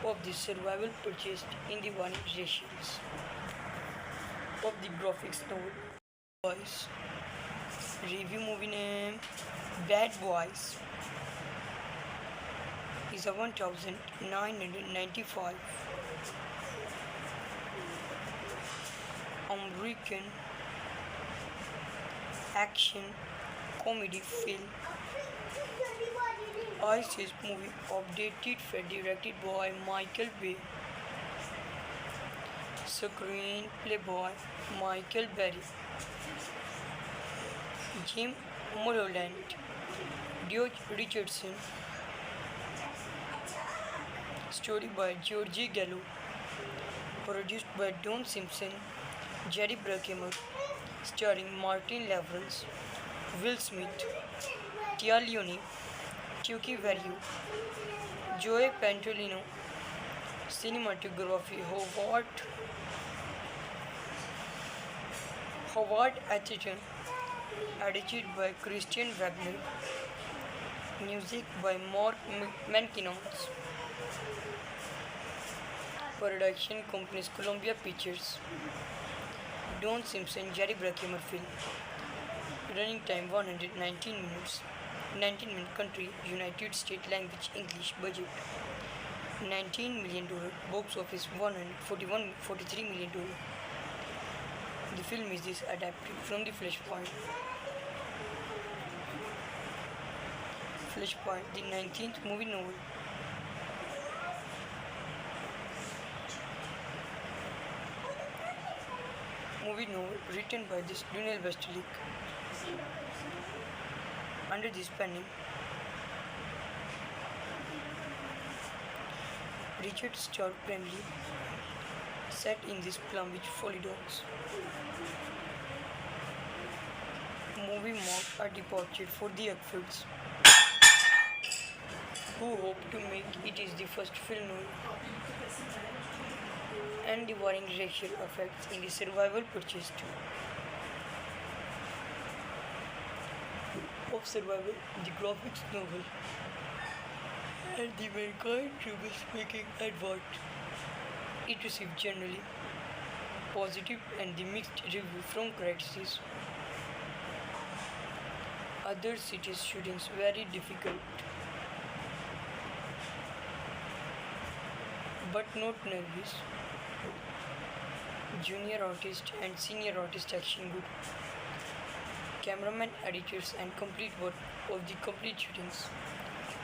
Of the survival purchased in the one ratios. Of the graphics novel. Boys. Review movie name Bad Boys is a 1995 American action comedy film. ISIS movie updated for directed by Michael Bay. Screenplay by Michael Berry. Jim Mulholland, George Richardson. Story by Georgie Gallo. Produced by Don Simpson, Jerry Bruckheimer. Starring Martin Lawrence, Will Smith, Tia Leone, Chucky Verio, Joey Pantoliano. Cinematography Howard Atherton. Edited by Christian Wagner. Music by Mark Mankiewicz. Production companies Columbia Pictures. Don Simpson, Jerry Bruckheimer film. Running time 119 minutes. 19-minute country, United States language, English. Budget $19 million. Box office $143 million. The film is adapted from the Flashpoint. Flashpoint, the 19th movie novel. Movie novel written by Daniel Westlake. Under this penning, Richard Starr Bradley, set in this Plum Beach, Florida. movie marked a departure for the Ackfords, who hoped to make it is the first film noir and the varying racial effects in the survival purchased of Survival, the graphics novel, and the Mankind trouble-making advert. It received generally positive and the mixed review from critics. Other cities' shootings very difficult, but not nervous. Junior artist and senior artist action good. Cameraman, editors, and complete work of the complete shootings.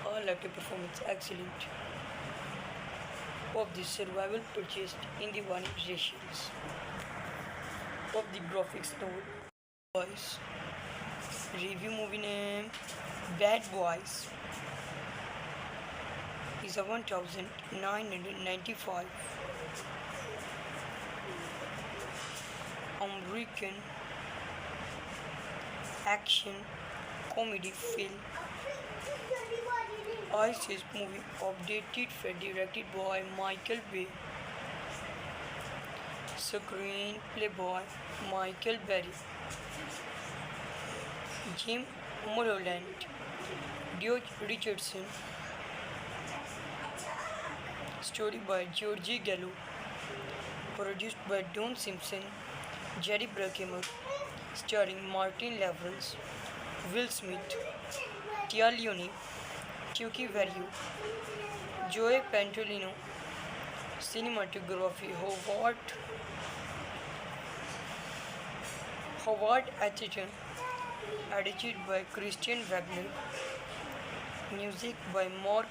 All actor performance excellent. Of the survival purchased in the one ratios. Of the graphics novel. Boys. Review movie name Bad Boys is a 1995 American action comedy film. ISIS movie updated for directed by Michael Bay. Screenplay by Michael Berry. Jim Mulholland, George Richardson. Story by Georgie Gallo. Produced by Don Simpson, Jerry Bruckheimer. Starring Martin Lawrence, Will Smith, Tia Leone, Chucky Verio, Joey Pantoliano. Cinematography Howard Atherton. Edited by Christian Wagner. Music by Mark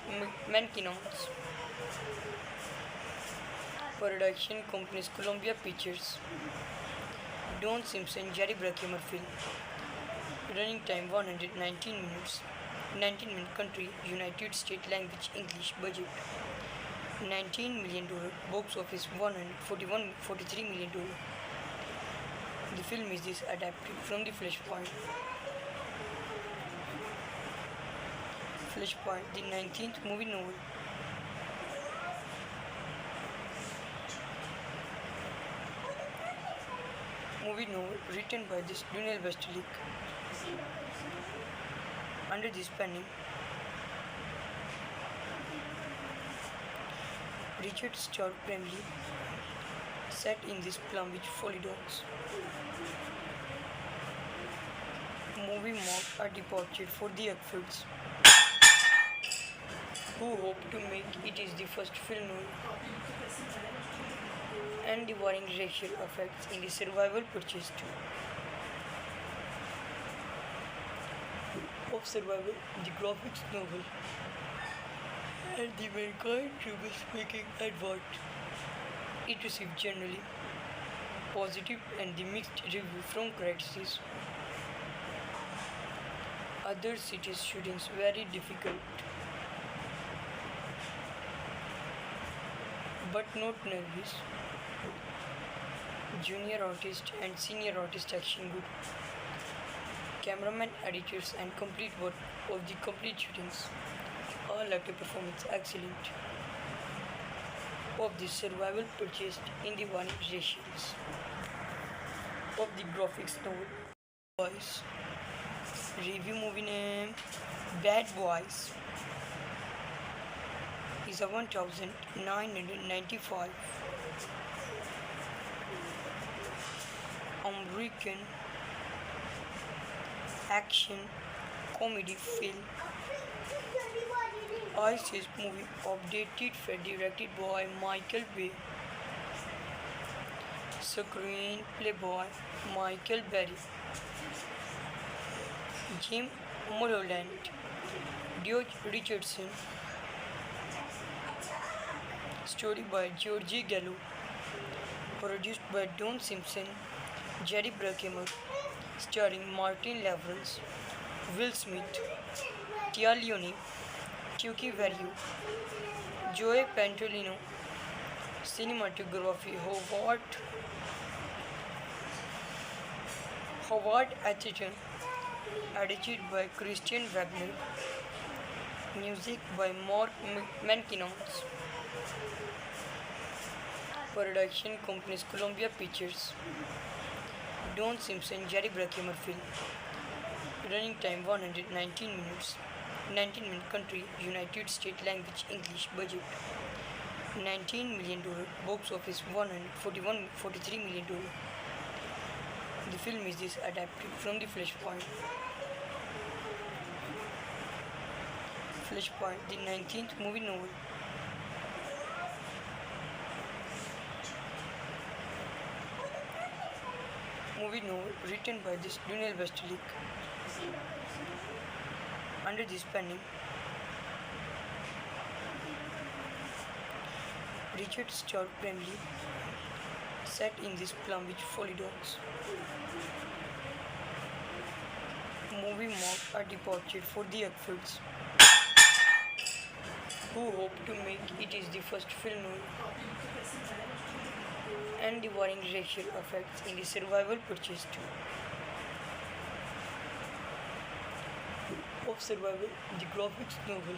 Mankiewicz. Production companies Columbia Pictures. Don Simpson, Jerry Bruckheimer film. Running time 119 minutes. 19-minute country, United States language, English. Budget $19 million. Box office $143 million. The film is adapted from the Flashpoint. Flashpoint, the 19th movie novel. Movie novel written by Lionel Westlake. Under this pen name, Richard Stark Bramley, set in this Plumwich Folly Docks. Movie marked a departure for the Ackfords, who hoped to make it is the first film noir and the varying racial effects in the survival purchased of Survival, the graphics novel, and the Mankind trouble-making advert. It received generally positive and the mixed review from critics. Other cities' shootings very difficult, but not nervous. Junior artist and senior artist action good. Cameraman, editors, and complete work of the complete shootings. All actor performance excellent. Of the survival purchased in the one ratios. Of the graphics novel. Boys. Review movie name Bad Boys is a 1995 American action comedy film. ISIS movie updated for directed by Michael Bay. Screenplay by Michael Berry. Jim Mulholland, George Richardson. Story by Georgie Gallo. Produced by Don Simpson, Jerry Bruckheimer. Starring Martin Lawrence, Will Smith, Tia Leone, Chucky Verio, Joey Pantoliano. Cinematography Howard Atherton. edited by Christian Wagner, music by Mark Mankinons, production companies Columbia Pictures, Don Simpson, Jerry Bruckheimer film, running time 119 minutes, 19-minute country, United States language English, budget $19 million, box office 143 million dollars. The film is adapted from the Flashpoint. Flashpoint, the 19th movie novel. Movie novel written by this Daniel Westlick. Under this pen name, Richard Stark Bramley, set in this Plum Beach, Florida. Movie marked a departure for the Eckfords, who hope to make it is the first film and the varying racial effects in the survival purchased of Survival, the graphics novel,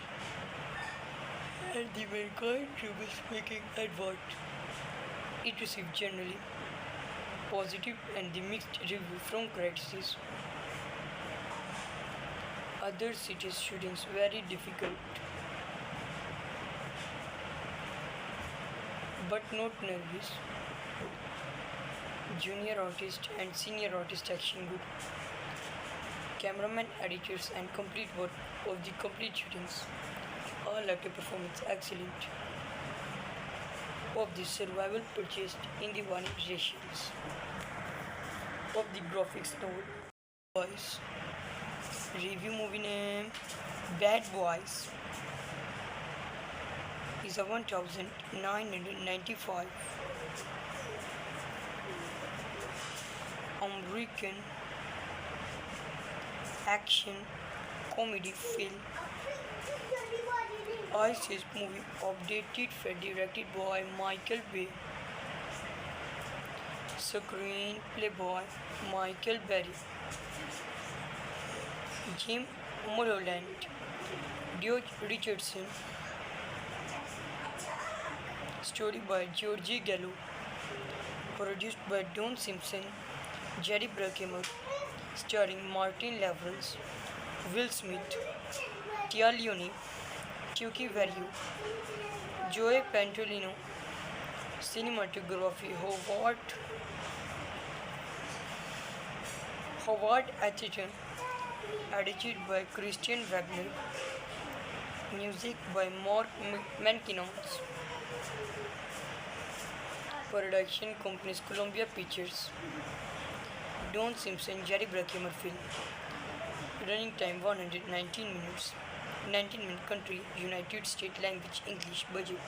and the Mankind trouble-making advert. It received generally positive and the mixed review from critics. Other cities' shootings very difficult, but not nervous. Junior artist and senior artist action good. Cameraman, editors, and complete work of the complete shootings. All actor performance excellent. Of the survival purchased in the warning ratios. Of the graphics novel. Boys. Review movie name Bad Boys is a 1995 American action comedy film. ISIS movie updated for directed by Michael Bay. Screenplay by Michael Berry. Jim Mulholland, George Richardson, story by Georgie Gallo, produced by Don Simpson, Jerry Bruckheimer, starring Martin Lawrence, Will Smith, Tia Leone, Chucky Verio, Joey Pantoliano, cinematography Howard Atherton, edited by Christian Wagner, music by Mark Mankinons, production companies Columbia Pictures, Don Simpson, Jerry Bruckheimer film, running time 119 minutes, 19-minute country, United States language English, budget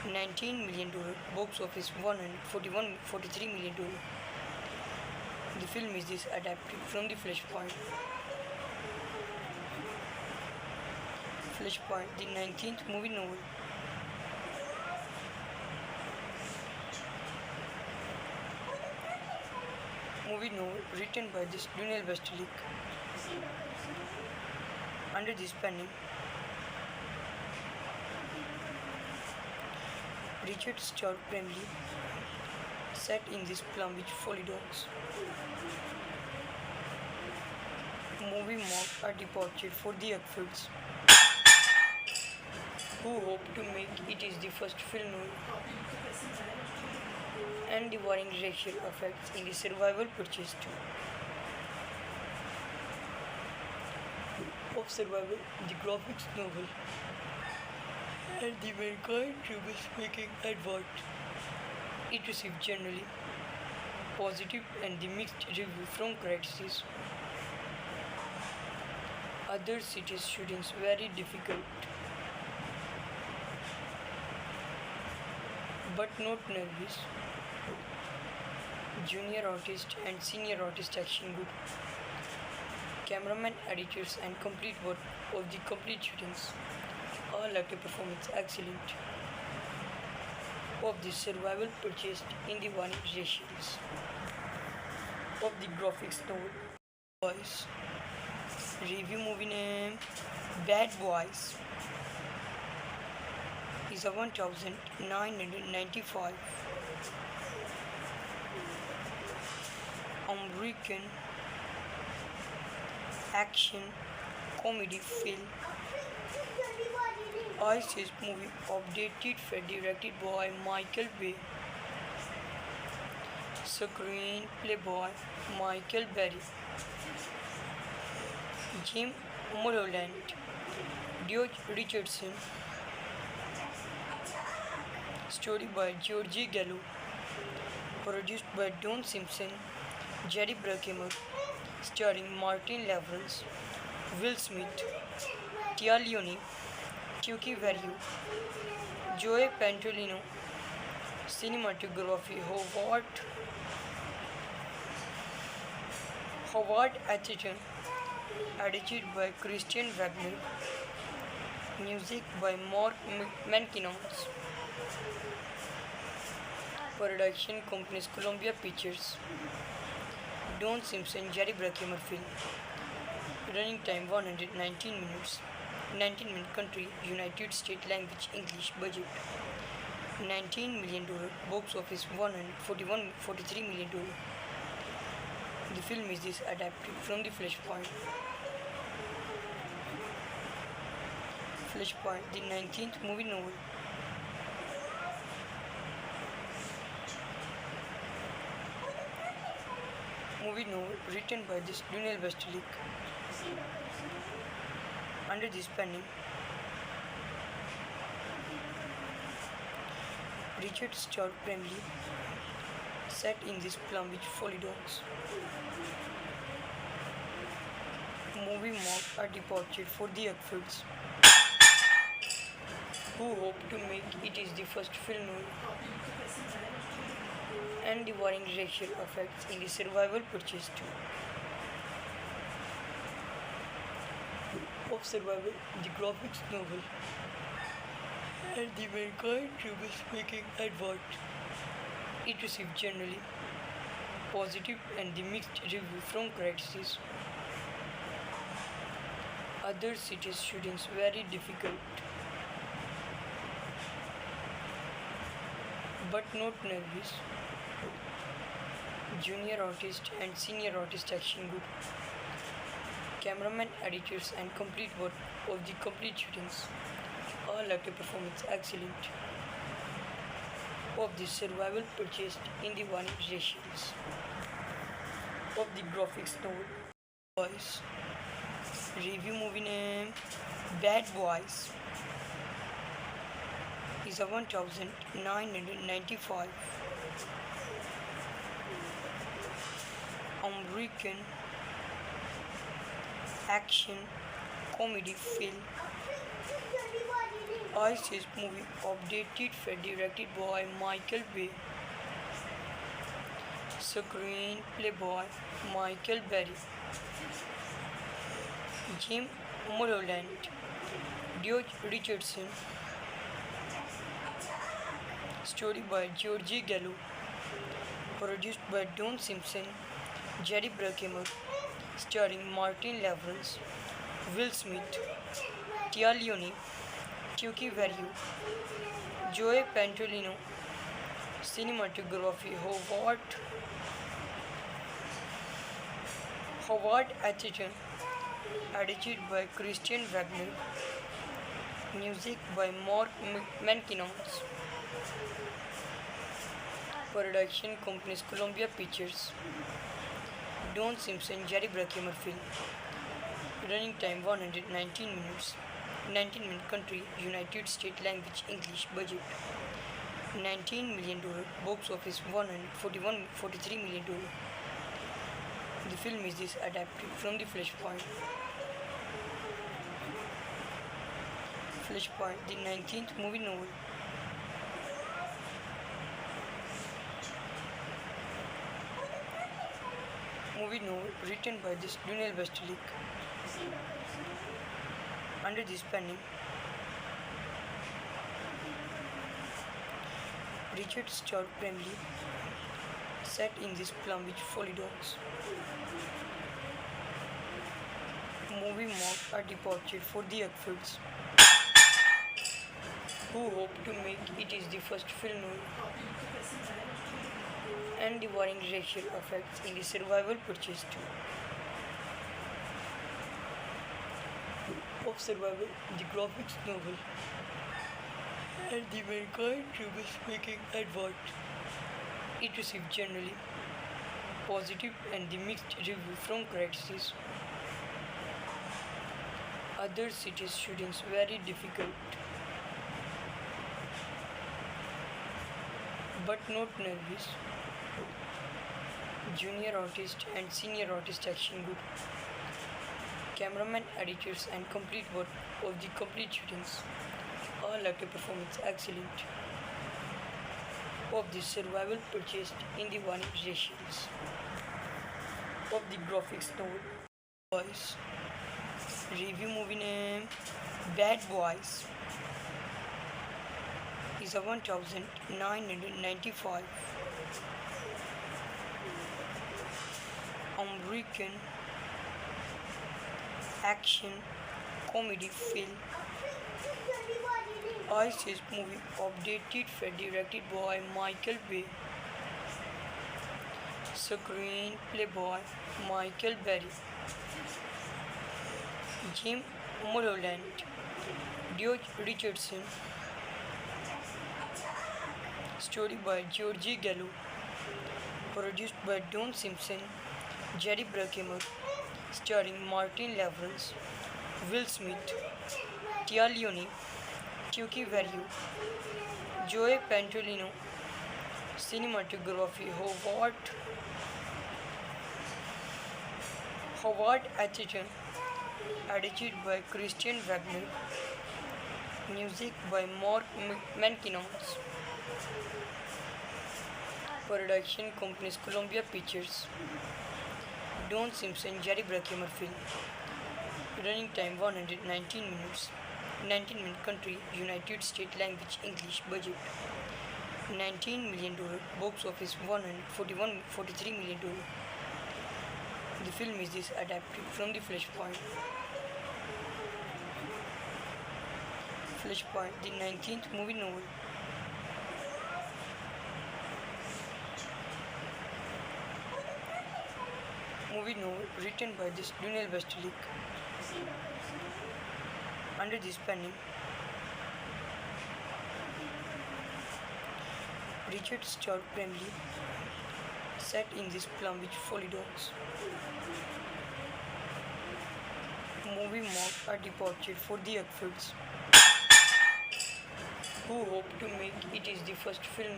$19 million, box office 143 million dollars. The film is adapted from the Flashpoint. Flashpoint, the 19th movie novel. Movie novel written by this Daniel Westlick. Under this pen name, Richard Stark Bramley, set in this Plum Beach, Florida. Movie marked a departure for the Eckfords, who hope to make it is the first film and the varying racial effects in the survival purchased of Survival, the graphics novel, and the Mankind trouble-making advert. It received generally positive and the mixed review from critics. Other cities' shootings very difficult, but not nervous. Junior artist and senior artist action good. Cameraman, editors, and complete work of the complete shootings. All actor performance excellent. Of the survival purchased in the warning ratios. Of the graphics novel. Boys. Review movie name Bad Boys is a 1995 American action comedy film. ISIS movie updated for directed by Michael Bay. Screenplay by Michael Berry. Jim Mulholland, George Richardson, story by Georgie Gallo, produced by Don Simpson, Jerry Bruckheimer, starring Martin Lawrence, Will Smith, Tia Leone, Chucky Verrio, Joey Pantoliano, cinematography Howard Atherton, edited by Christian Wagner, music by Mark Mankinos, production companies Columbia Pictures, Don Simpson, Jerry Bruckheimer film, running time 119 minutes, 19-minute country, United States language English, budget $19 million, box office $143 million. The film is adapted from the Flashpoint. Flashpoint, the 19th movie novel. Movie novel written by Daniel Westlake. Under this pen name, Richard Starr primarily set in this Plum Beach, Florida. Movie marked a departure for the Eckfords, who hoped to make it is the first film novel and the varying racial effects in the survival purchased of Survival, the graphics novel, and the Mankind trouble-speaking advert. It received generally positive and the mixed review from critics. Other cities' shootings very difficult, but not nervous. Junior artist and senior artist action good. Cameraman, editors, and complete work of the complete shootings. All actor performance excellent. Of the survival purchased in the one ratios. Of the graphics novel. Boys. Review movie name Bad Boys is a 1995 American action comedy film. ISIS movie updated for directed by Michael Bay. Screenplay by Michael Berry. Jim Mulholland, George Richardson, story by Georgie Gallo, produced by Don Simpson, Jerry Bruckheimer, starring Martin Lawrence, Will Smith, Tia Leone, Chucky Verrio, Joey Pantoliano, cinematography Howard Atherton, edited by Christian Wagner, music by Mark Mankinos, production companies Columbia Pictures, Don Simpson, Jerry Bruckheimer film, running time 119 minutes, 19-minute country, United States language English, budget $19 million, box office $143 million. The film is adapted from the Flashpoint. Flashpoint, the 19th movie novel. Movie novel written by Daniel Westlake. Under this pen name, Richard Starr primarily set in this Plum Beach, Florida. are departed for the efforts who hope to make it is the first film and the varying racial effects in the survival purchased of survival, the graphics novel, and the mankind trouble-making advert. It received generally positive and the mixed review from critics. Other cities' shootings very difficult, but not nervous. Junior artist and senior artist action good. Cameraman, editors, and complete work of the complete shootings. All actor performance excellent. Of the survival purchased in the warning ratios. Of the graphics novel. Boys. Review movie name Bad Boys is a 1995 American action comedy film. ISIS movie updated for directed by Michael Bay. Screenplay by Michael Berry. Jim Mulholland, George Richardson. Story by Georgie Gallo. Produced by Don Simpson, Jerry Bruckheimer. Starring Martin Lawrence, Will Smith, Tia Leone, Chucky Verrio, Joey Pantoliano. Cinematography Howard Atherton. Edited by Christian Wagner. Music by Mark Mankinos. Production companies Columbia Pictures. Don Simpson, Jerry Bruckheimer film. Running time 119 minutes. 19-minute country, United States language, English. Budget $19 million. Box office $43 million. The film is adapted from the Flashpoint. Flashpoint, the 19th movie novel. Movie novel written by this Daniel Westlake. Under this pen name, Richard Stark Bramley, set in this Plum Beach, Florida. Movie marked a departure for the efforts who hope to make it is the first film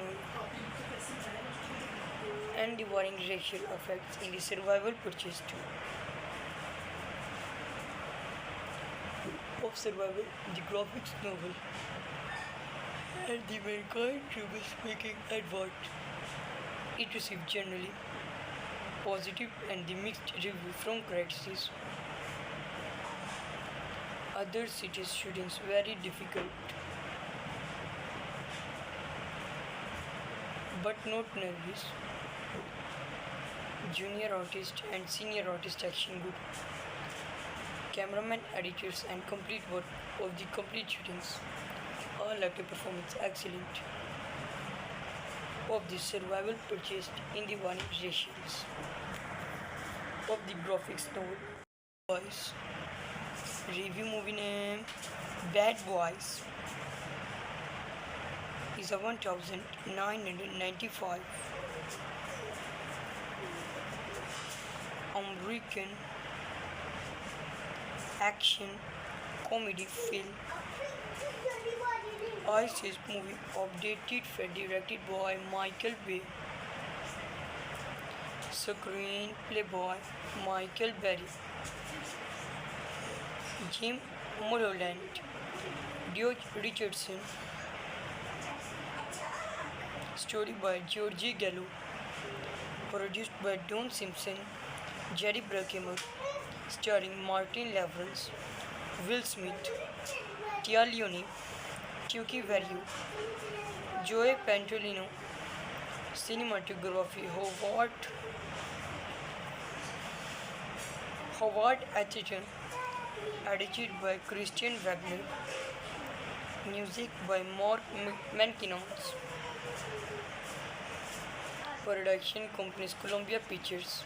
and the varying racial effects in the survival purchased of survival, the graphics novel, and the mankind trouble-making advert. It received generally positive and the mixed review from critics. Other cities' shootings very difficult, but not nervous. Junior artist and senior artist action good. Cameraman, editors, and complete work of the complete shootings. All actor performance excellent. Of the survival purchased in the warning ratios. Of the graphics novel. Boys. Review movie name Bad Boys is a 1995 American action comedy film. ISIS movie updated for directed by Michael Bay. Screenplay by Michael Berry. Jim Mulholland, George Richardson. Story by Georgie Gallo. Produced by Don Simpson, Jerry Bruckheimer. Starring Martin Lawrence, Will Smith, Tia Leone, Chucky Verrio, Joey Pantoliano. Cinematography Howard Atherton. Edited by Christian Wagner. Music by Mark Mankinons. Production companies Columbia Pictures.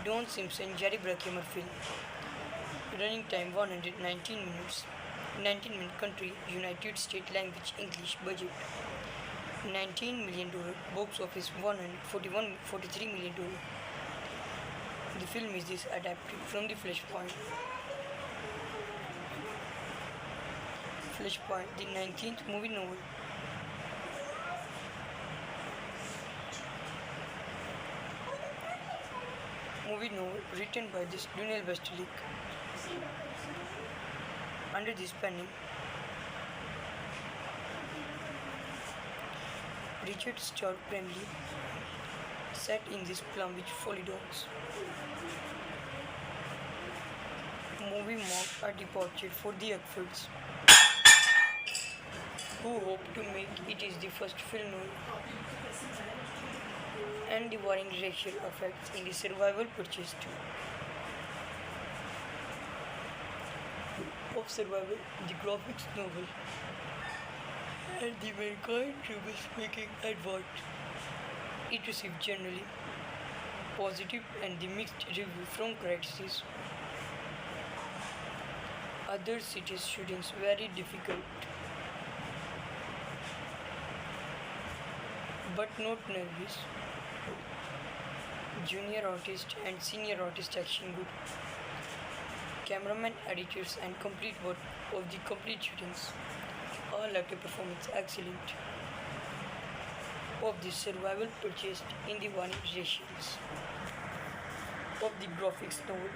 Don Simpson, Jerry Bruckheimer film. Running time 119 minutes. 19-minute country, United States language, English, budget $19 million, box office 143 million dollars. The film is this adapted from the Flashpoint. Flashpoint, the 19th movie novel. Movie novel written by this Dunel Westlake. Under this pen name, Richard Stark Bramley, set in this Plum Beach, Florida. Movie marked a departure for the Eckfords, who hope to make it is the first film novel and the varying racial effects in the survival purchased of Survival, the graphics novel, and the mankind trouble-speaking advert. It received generally positive and the mixed review from critics. Other cities' students very difficult, but not nervous. Junior artist and senior artist action good. Cameraman, editors, and complete work of the complete shootings. All actor performance excellent. Of the survival purchased in the one ratios of the graphics novel.